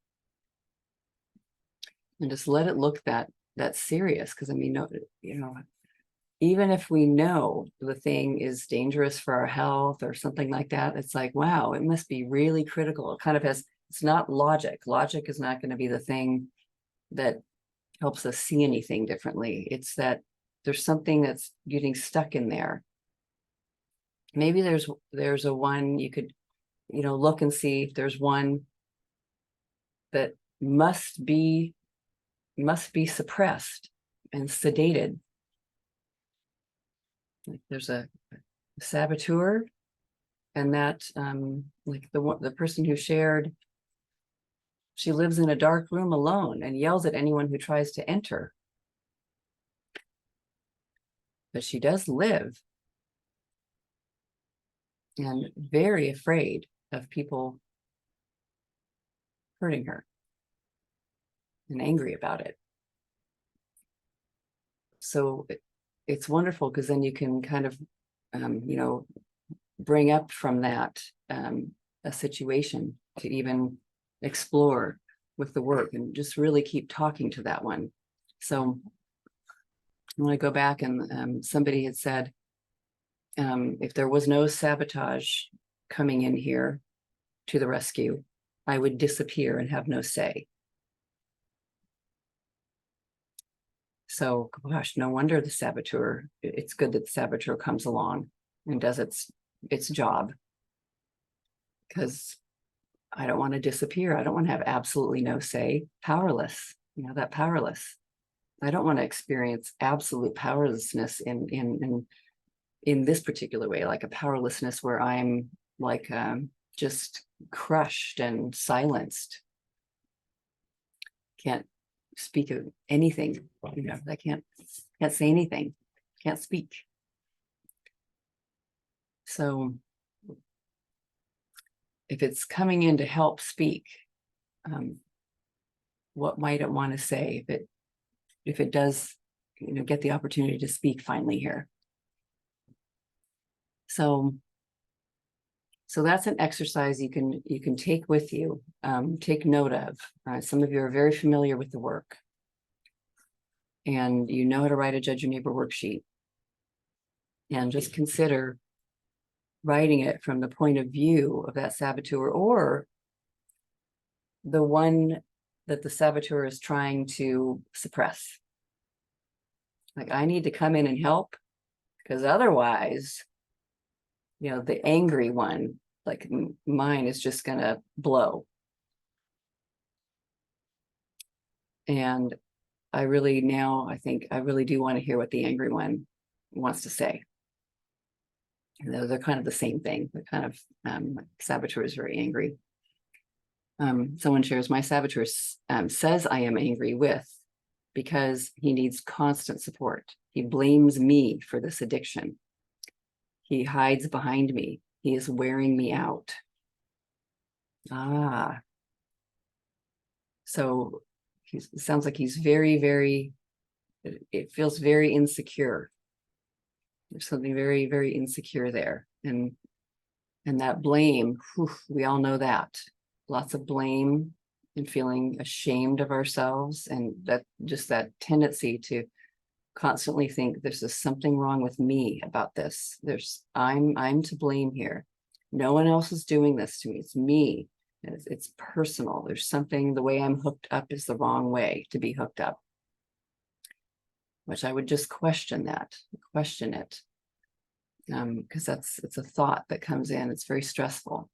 And just let it look that serious, because I mean, even if we know the thing is dangerous for our health or something like that, it's like, wow, it must be really critical. It kind of it's not logic. Logic is not going to be the thing that helps us see anything differently. It's that there's something that's getting stuck in there. Maybe there's a one you could look and see if there's one that must be suppressed and sedated. Like there's a saboteur, and that like the person who shared, she lives in a dark room alone and yells at anyone who tries to enter. But she does live, and very afraid of people hurting her and angry about it. So it's wonderful, because then you can kind of, bring up from that a situation to even explore with the work, and just really keep talking to that one. So I want to go back, and somebody had said, if there was no sabotage coming in here to the rescue, I would disappear and have no say. So, gosh, no wonder the saboteur, it's good that the saboteur comes along and does its job, because I don't want to disappear. I don't want to have absolutely no say, powerless, that powerless. I don't want to experience absolute powerlessness in this particular way, like a powerlessness where I'm like just crushed and silenced. Can't speak of anything. I can't say anything. Can't speak. So if it's coming in to help speak, what might it want to say if it does, get the opportunity to speak finally here? So that's an exercise you can take with you, take note of. Some of you are very familiar with the work, and you know how to write a Judge Your Neighbor worksheet. And just consider writing it from the point of view of that saboteur, or the one that the saboteur is trying to suppress. Like, I need to come in and help, because otherwise, the angry one, like mine, is just going to blow. And I think I really do want to hear what the angry one wants to say. They're kind of the same thing. They're kind of, saboteur is very angry. Someone shares, my saboteur says I am angry because he needs constant support. He blames me for this addiction. He hides behind me. He is wearing me out. So it sounds like he's very, very, it feels very insecure. There's something very, very insecure there. And that blame, we all know that. Lots of blame and feeling ashamed of ourselves, and that tendency to constantly think there's something wrong with me about this. I'm to blame here. No one else is doing this to me. It's me. It's personal. There's something, the way I'm hooked up is the wrong way to be hooked up. Which I would just question it. Because it's a thought that comes in. It's very stressful.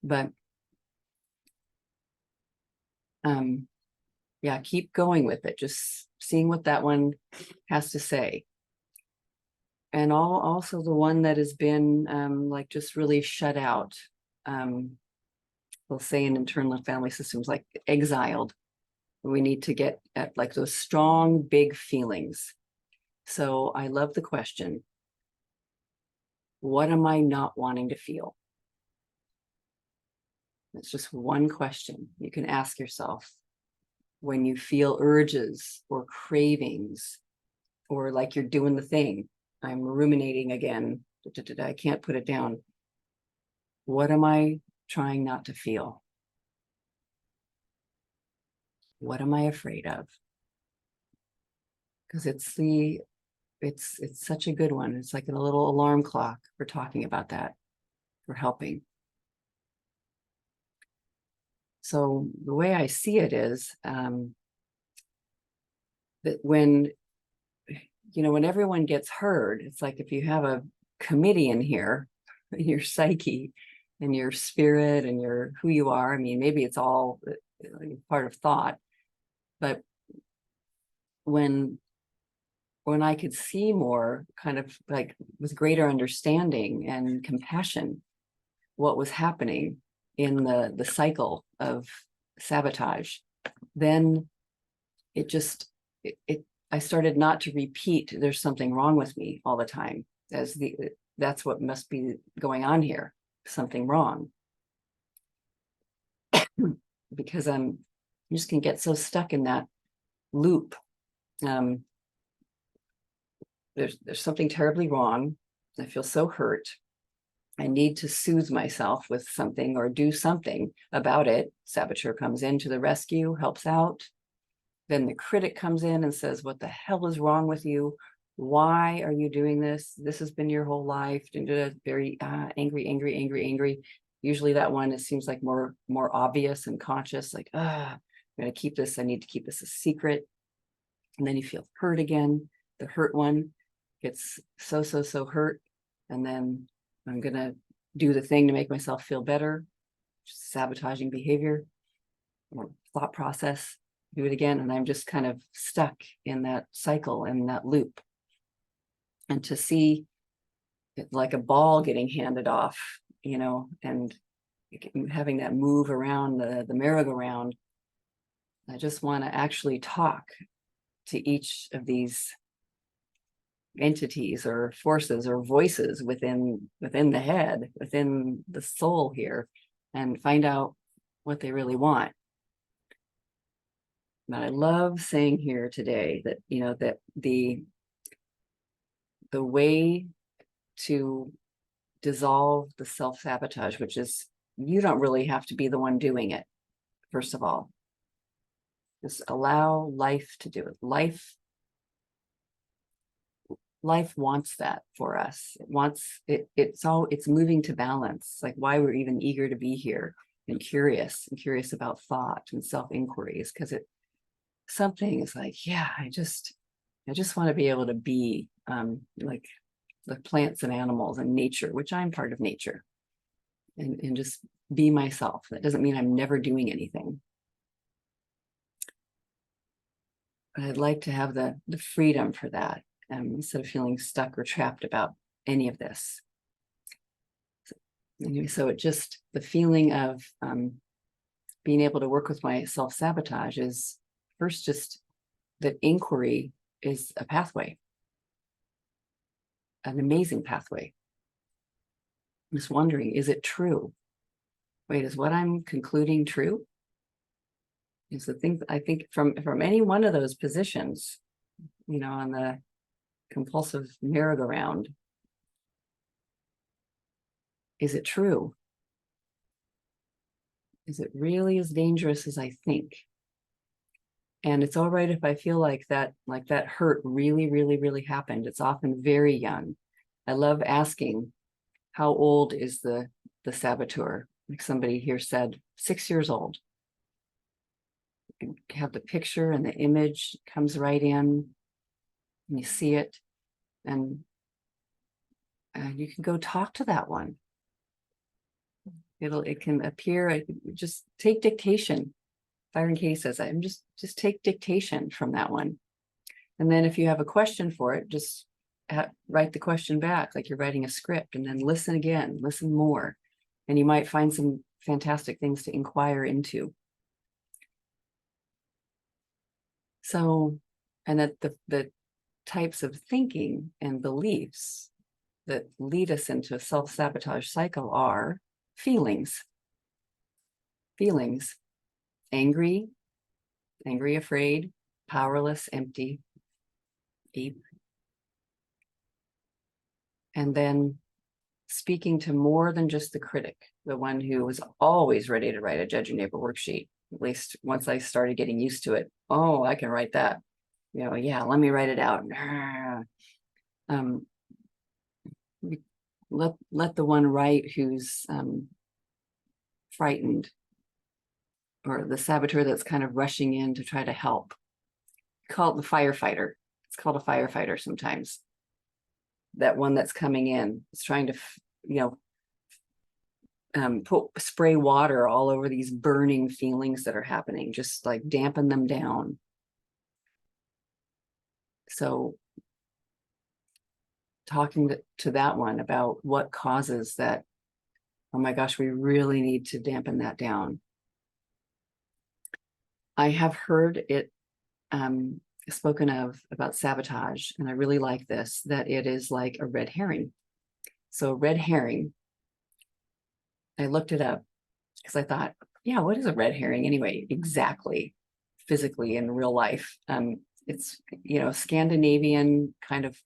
But yeah, keep going with it. Just seeing what that one has to say. And also the one that has been like just really shut out. We'll say in internal family systems, like exiled. We need to get at like those strong, big feelings. So I love the question, what am I not wanting to feel? It's just one question you can ask yourself when you feel urges or cravings, or like you're doing the thing. I'm ruminating again. I can't put it down. What am I trying not to feel? What am I afraid of? Because it's such a good one. It's like a little alarm clock for talking about that, for helping. So the way I see it is that when everyone gets heard, it's like if you have a committee in here, in your psyche, and your spirit and your who you are. I mean, maybe it's all part of thought, but when I could see more kind of like with greater understanding and compassion what was happening in the cycle of sabotage, then it just I started not to repeat there's something wrong with me all the time, as that's what must be going on here, something wrong. Because I'm just can get so stuck in that loop. There's something terribly wrong. I feel so hurt. I need to soothe myself with something or do something about it. Saboteur comes in to the rescue, helps out. Then the critic comes in and says, what the hell is wrong with you? Why are you doing this? This has been your whole life. And very angry. Usually that one, it seems like more obvious and conscious, like, I'm going to keep this. I need to keep this a secret. And then you feel hurt again. The hurt one gets so hurt. And then I'm going to do the thing to make myself feel better. Sabotaging behavior or thought process. Do it again, and I'm just kind of stuck in that cycle and that loop. And to see it like a ball getting handed off, and having that move around the merry-go-round, I just want to actually talk to each of these entities or forces or voices within the head, within the soul here, and find out what they really want. But I love saying here today that, that the way to dissolve the self-sabotage, which is you don't really have to be the one doing it, first of all. Just allow life to do it. Life wants that for us. It wants it. It's moving to balance. It's like why we're even eager to be here and curious about thought and self-inquiries, because something is like, yeah, I just want to be able to be like the plants and animals and nature, which I'm part of nature, and just be myself. That doesn't mean I'm never doing anything. But I'd like to have the freedom for that, instead of feeling stuck or trapped about any of this. Anyway, so it just, the feeling of being able to work with my self-sabotage is first just that inquiry is a pathway, an amazing pathway. I'm just wondering, is it true? Wait, is what I'm concluding true? Is the thing I think from any one of those positions, on the compulsive merry-go-round, is it true? Is it really as dangerous as I think? And it's all right if I feel like that hurt really happened. It's often very young. I love asking, how old is the saboteur? Like somebody here said, 6 years old. You have the picture and the image comes right in, and you see it, and you can go talk to that one. It can appear. Just take dictation. Byron Katie says that. And just take dictation from that one. And then if you have a question for it, just write the question back like you're writing a script, and then listen again, listen more. And you might find some fantastic things to inquire into. So, and that the types of thinking and beliefs that lead us into a self-sabotage cycle are feelings. Feelings. Angry, afraid, powerless, empty, deep. And then speaking to more than just the critic, the one who was always ready to write a judge your neighbor worksheet. At least once I started getting used to it. Oh, I can write that. Yeah, let me write it out. Let the one write who's frightened, or the saboteur that's kind of rushing in to try to help. Call it the firefighter. It's called a firefighter sometimes. That one that's coming in is trying to, spray water all over these burning feelings that are happening, just like dampen them down. So talking to that one about what causes that, oh my gosh, we really need to dampen that down. I have heard it spoken of about sabotage, and I really like this, that it is like a red herring. So red herring, I looked it up because I thought, yeah, what is a red herring anyway? Exactly, physically in real life. It's, you know, Scandinavian kind of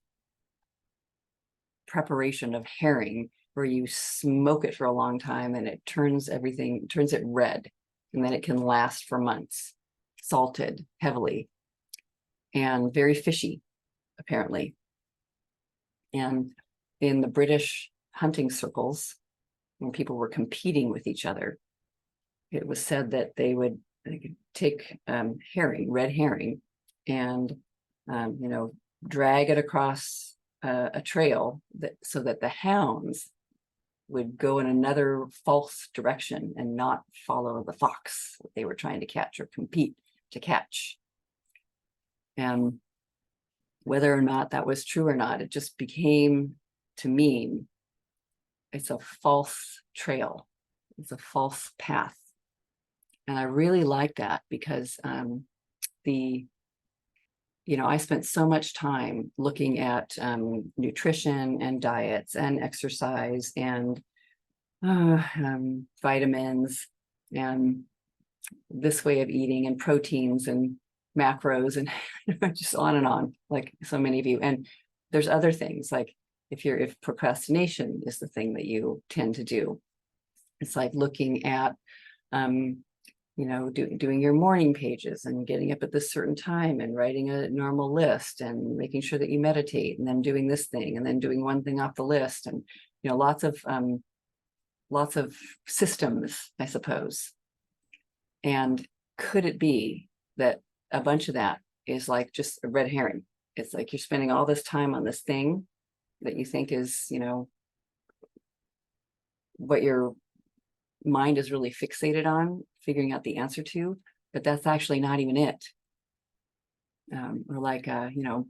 preparation of herring where you smoke it for a long time and it turns it red, and then it can last for months, salted heavily and very fishy, apparently. And in the British hunting circles, when people were competing with each other, it was said that they could take red herring, and you know, drag it across a trail so that the hounds would go in another false direction and not follow the fox that they were trying to catch or compete to catch. And whether or not that was true or not, it just became to mean it's a false trail. It's a false path. And I really like that because you know, I spent so much time looking at nutrition and diets and exercise and vitamins and this way of eating and proteins and macros and just on, like so many of you. And there's other things, like if procrastination is the thing that you tend to do, it's like looking at you know, doing your morning pages and getting up at this certain time and writing a normal list and making sure that you meditate and then doing this thing and then doing one thing off the list, and you know, lots of systems, I suppose. And could it be that a bunch of that is like just a red herring? It's like you're spending all this time on this thing that you think is, you know, what your mind is really fixated on, figuring out the answer to, but that's actually not even it. Or like, you know,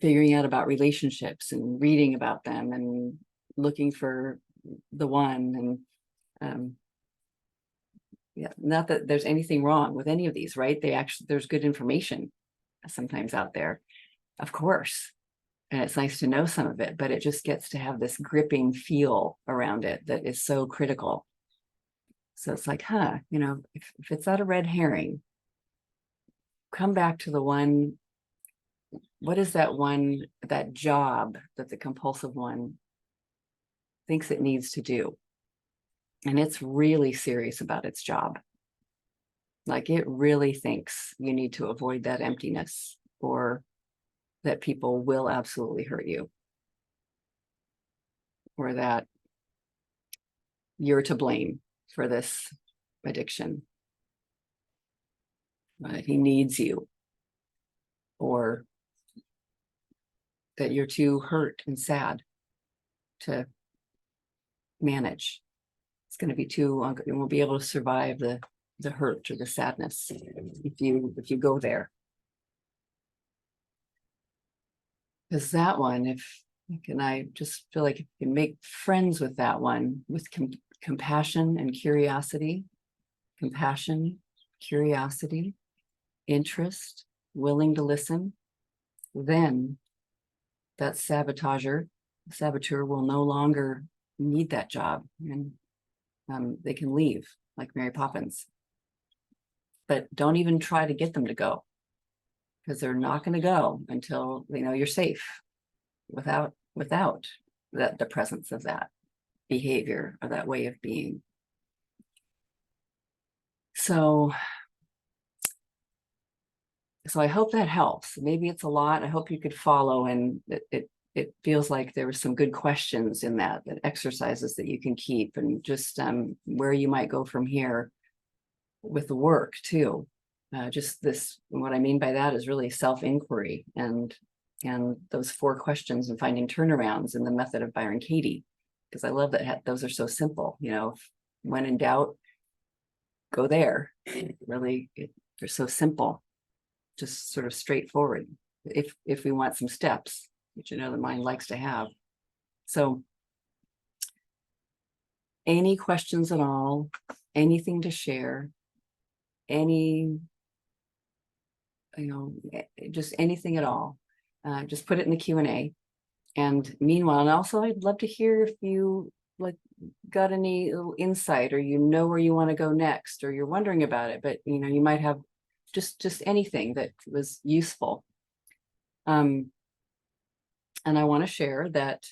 figuring out about relationships and reading about them and looking for the one. And yeah, not that there's anything wrong with any of these, right? There's good information sometimes out there, of course. And it's nice to know some of it, but it just gets to have this gripping feel around it that is so critical. So it's like, you know, if it's not a red herring, come back to the one. What is that job that the compulsive one thinks it needs to do? And it's really serious about its job. Like it really thinks you need to avoid that emptiness, or that people will absolutely hurt you, or that you're to blame for this addiction. He needs you, or that you're too hurt and sad to manage. It's going to be too, you won't be able to survive the hurt or the sadness if you go there. Because that one, and I just feel like if you make friends with that one, with compassion and curiosity, interest, willing to listen, then that saboteur will no longer need that job, and they can leave like Mary Poppins. But don't even try to get them to go, because they're not going to go until they know you're safe without the presence of that behavior or that way of being. So I hope that helps. Maybe it's a lot. I hope you could follow, and it feels like there were some good questions in that exercises that you can keep, and just where you might go from here with the work too. Just this, what I mean by that is really self-inquiry and those 4 questions and finding turnarounds in the method of Byron Katie, because I love that those are so simple. When in doubt, go there. Really, they're so simple, just sort of straightforward. If we want some steps, which the mind likes to have. So, any questions at all? Anything to share? Just anything at all? Just put it in the Q&A. And meanwhile, and also I'd love to hear if you got any little insight, or where you want to go next, or you're wondering about it, but you might have just anything that was useful. And I want to share that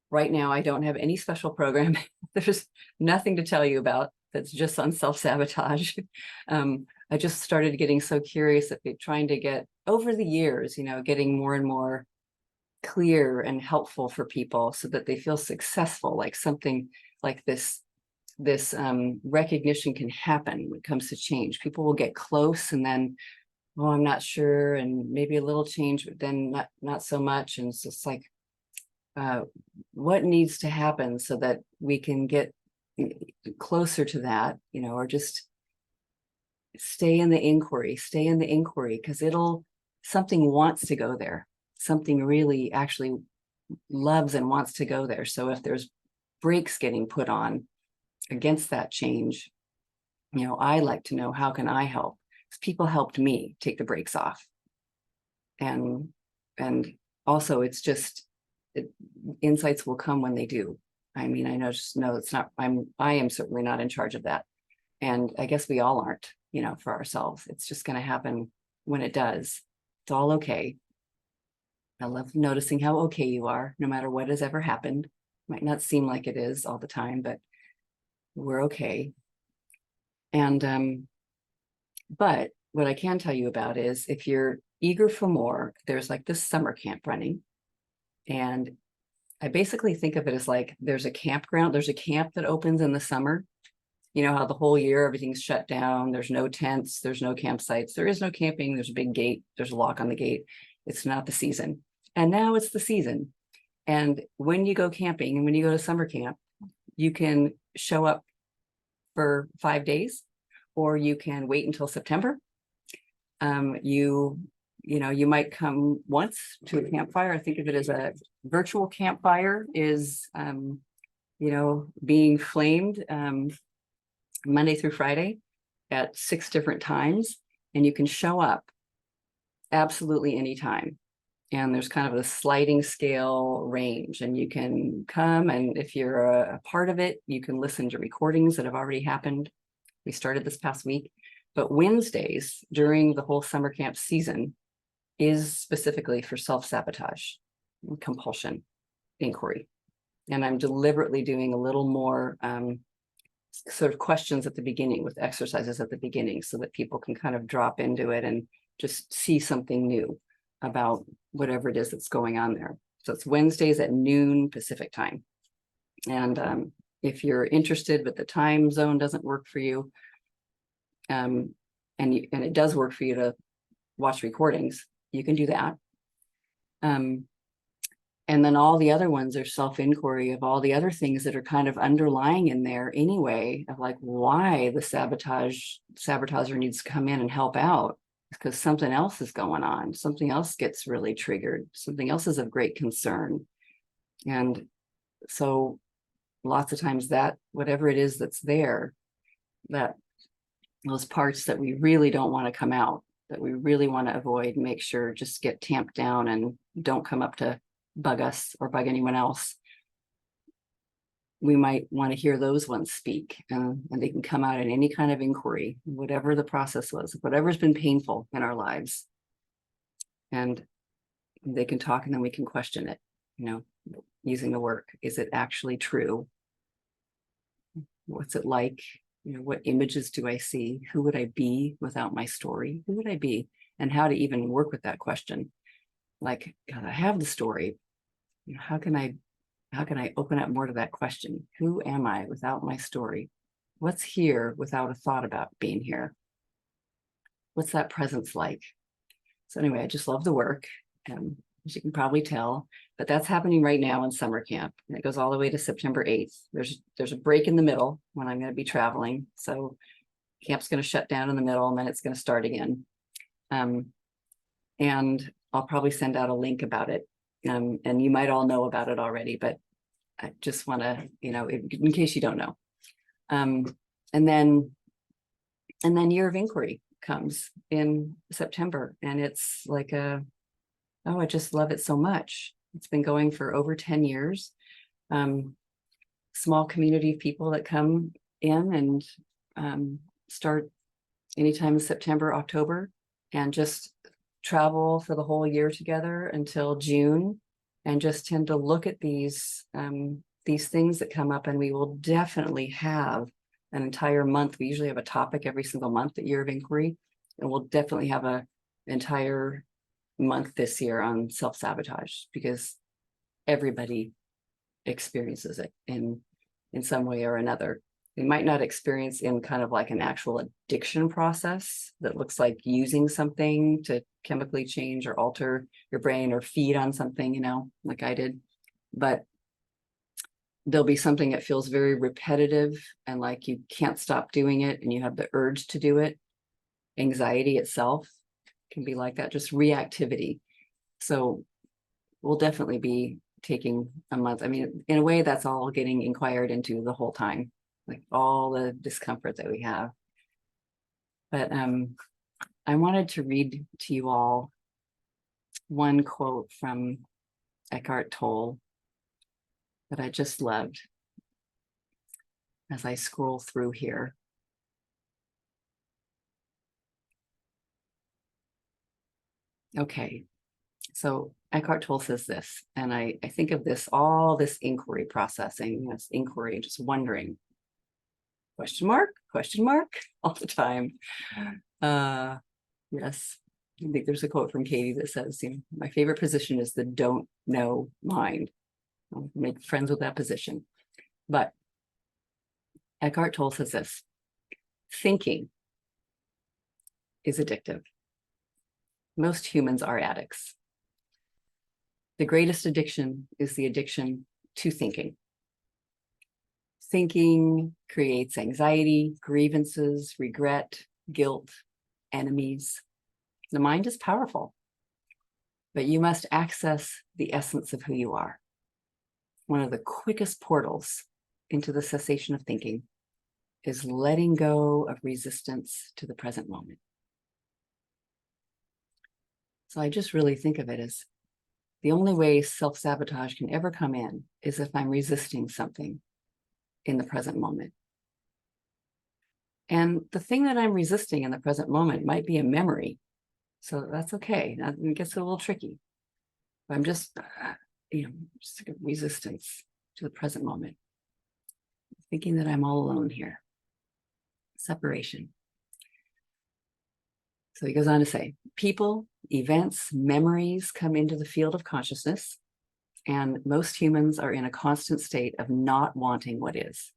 right now I don't have any special program. There's nothing to tell you about that's just on self-sabotage. I just started getting so curious at trying to get over the years, getting more and more clear and helpful for people so that they feel successful, like something like this recognition can happen when it comes to change. People will get close and then, oh, I'm not sure, and maybe a little change, but then not so much. And it's just like, what needs to happen so that we can get closer to that, or just stay in the inquiry, because something wants to go there. Something really actually loves and wants to go there. So if there's brakes getting put on against that change, I like to know, how can I help? Because people helped me take the brakes off. And also it's just, insights will come when they do. I know it's not, I am certainly not in charge of that. And I guess we all aren't, for ourselves. It's just going to happen when it does. It's all okay. I love noticing how okay you are, no matter what has ever happened. Might not seem like it is all the time, but we're okay. And but what I can tell you about is, if you're eager for more, there's this summer camp running. And I basically think of it as there's a campground, there's a camp that opens in the summer. How the whole year everything's shut down. There's no tents, there's no campsites, there is no camping, there's a big gate, there's a lock on the gate. It's not the season. And now it's the season. And when you go camping and when you go to summer camp, you can show up for 5 days, or you can wait until September. You might come once to a campfire. I think of it as a virtual campfire is, being flamed Monday through Friday at 6 different times. And you can show up absolutely anytime. And there's kind of a sliding scale range, and you can come, and if you're a part of it, you can listen to recordings that have already happened. We started this past week, but Wednesdays during the whole summer camp season is specifically for self-sabotage, compulsion inquiry. And I'm deliberately doing a little more sort of questions at the beginning, with exercises at the beginning, so that people can kind of drop into it and just see something new about whatever it is that's going on there. So it's Wednesdays at noon Pacific time. And if you're interested, but the time zone doesn't work for you, and it does work for you to watch recordings, you can do that. And then all the other ones are self-inquiry of all the other things that are kind of underlying in there anyway, of why the sabotager needs to come in and help out. Because something else is going on, something else gets really triggered, something else is of great concern. And so lots of times that whatever it is that's there, that those parts that we really don't want to come out, that we really want to avoid, make sure just get tamped down and don't come up to bug us or bug anyone else. We might want to hear those ones speak, and they can come out in any kind of inquiry, whatever the process was, whatever's been painful in our lives. And they can talk, and then we can question it, using the work. Is it actually true? What's it like? What images do I see? Who would I be without my story? Who would I be? And how to even work with that question. God, I have the story. How can I open up more to that question? Who am I without my story? What's here without a thought about being here? What's that presence like? So anyway, I just love the work. And as you can probably tell, but that's happening right now in summer camp. And it goes all the way to September 8th. There's a break in the middle when I'm going to be traveling. So camp's going to shut down in the middle and then it's going to start again. And I'll probably send out a link about it. And you might all know about it already, but I just want to, in case you don't know. And then Year of Inquiry comes in September, and it's like I just love it so much. It's been going for over 10 years. Small community of people that come in and start anytime in September, October, and just travel for the whole year together until June, and just tend to look at these things that come up. And we will definitely have an entire month. We usually have a topic every single month at Year of Inquiry, and we'll definitely have an entire month this year on self-sabotage, because everybody experiences it in some way or another. They might not experience in kind of like an actual addiction process that looks like using something to chemically change or alter your brain or feed on something, like I did. But there'll be something that feels very repetitive and like you can't stop doing it and you have the urge to do it. Anxiety itself can be like that, just reactivity. So we'll definitely be taking a month. I mean, in a way, that's all getting inquired into the whole time, like all the discomfort that we have. But I wanted to read to you all one quote from Eckhart Tolle that I just loved as I scroll through here. Okay, so Eckhart Tolle says this, and I think of all this inquiry processing, this inquiry, just wondering, question mark, all the time. Yes, I think there's a quote from Katie that says, my favorite position is the don't know mind. I'll make friends with that position. But Eckhart Tolle says this: thinking is addictive. Most humans are addicts. The greatest addiction is the addiction to thinking. Thinking creates anxiety, grievances, regret, guilt, enemies. The mind is powerful, but you must access the essence of who you are. One of the quickest portals into the cessation of thinking is letting go of resistance to the present moment. So I just really think of it as the only way self-sabotage can ever come in is if I'm resisting something in the present moment. And the thing that I'm resisting in the present moment might be a memory. So that's okay. It gets a little tricky. But I'm just, just resistance to the present moment. Thinking that I'm all alone here. Separation. So he goes on to say, people, events, memories come into the field of consciousness, and most humans are in a constant state of not wanting what is.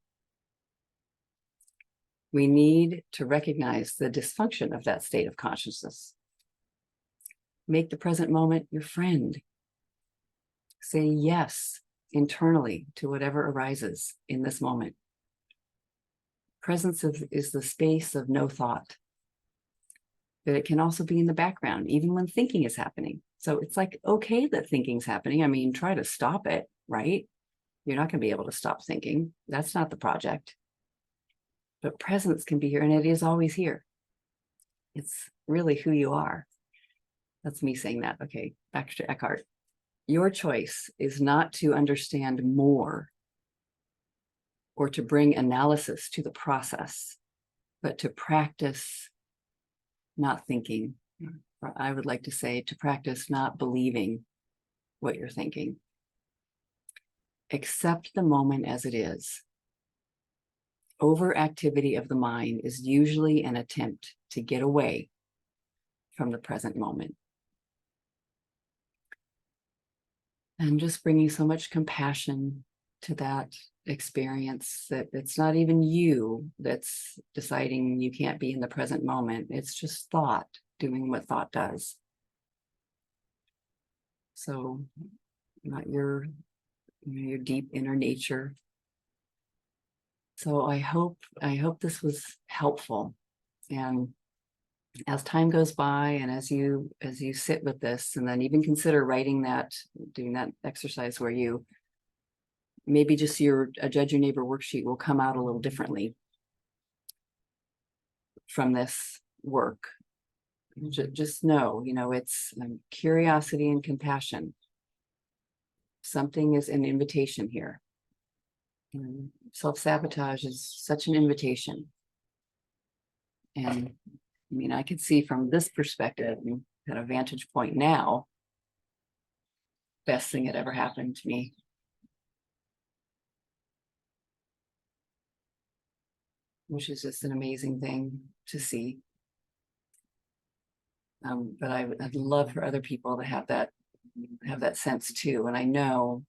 We need to recognize the dysfunction of that state of consciousness. Make the present moment your friend. Say yes internally to whatever arises in this moment. Presence is the space of no thought. But it can also be in the background, even when thinking is happening. So it's like, okay that thinking's happening. I mean, try to stop it, right? You're not going to be able to stop thinking. That's not the project. But presence can be here, and it is always here. It's really who you are. That's me saying that. Okay, back to Eckhart. Your choice is not to understand more or to bring analysis to the process, but to practice not thinking. Or I would like to say to practice not believing what you're thinking. Accept the moment as it is. Overactivity of the mind is usually an attempt to get away from the present moment. And just bringing so much compassion to that experience, that it's not even you that's deciding you can't be in the present moment. It's just thought doing what thought does. So not your, your deep inner nature. So I hope this was helpful. And as time goes by, and as you sit with this, and then even consider writing that, doing that exercise where you maybe just a judge your neighbor worksheet will come out a little differently from this work. Just know, it's curiosity and compassion. Something is an invitation here. Self-sabotage is such an invitation. And I mean, I could see from this perspective, at a vantage point now, best thing that ever happened to me. Which is just an amazing thing to see. But I'd love for other people to have that sense too. And I know,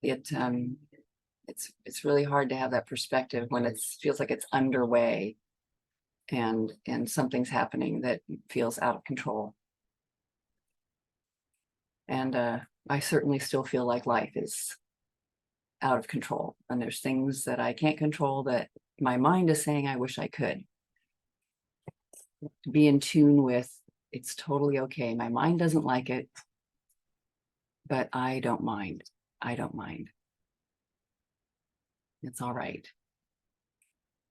it's really hard to have that perspective when it feels like it's underway and something's happening that feels out of control. And I certainly still feel like life is out of control, and there's things that I can't control that my mind is saying I wish I could. To be in tune with, it's totally okay. My mind doesn't like it, but I don't mind. I don't mind. It's all right.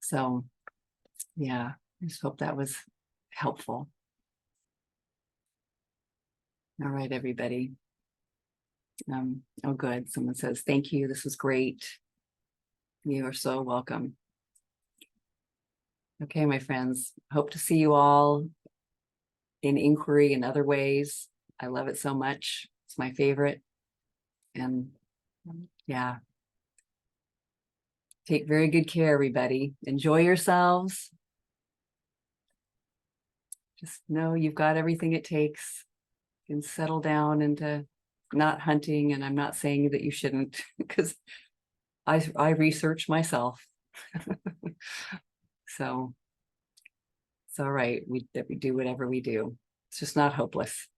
So yeah, I just hope that was helpful. All right, everybody. Oh, good. Someone says, thank you. This was great. You are so welcome. Okay, my friends, hope to see you all in inquiry in other ways. I love it so much. It's my favorite. And yeah, take very good care, everybody. Enjoy yourselves. Just know you've got everything it takes. You can settle down into not hunting. And I'm not saying that you shouldn't, because I research myself. So it's all right. We do whatever we do. It's just not hopeless.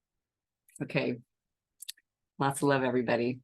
Okay. Lots of love, everybody.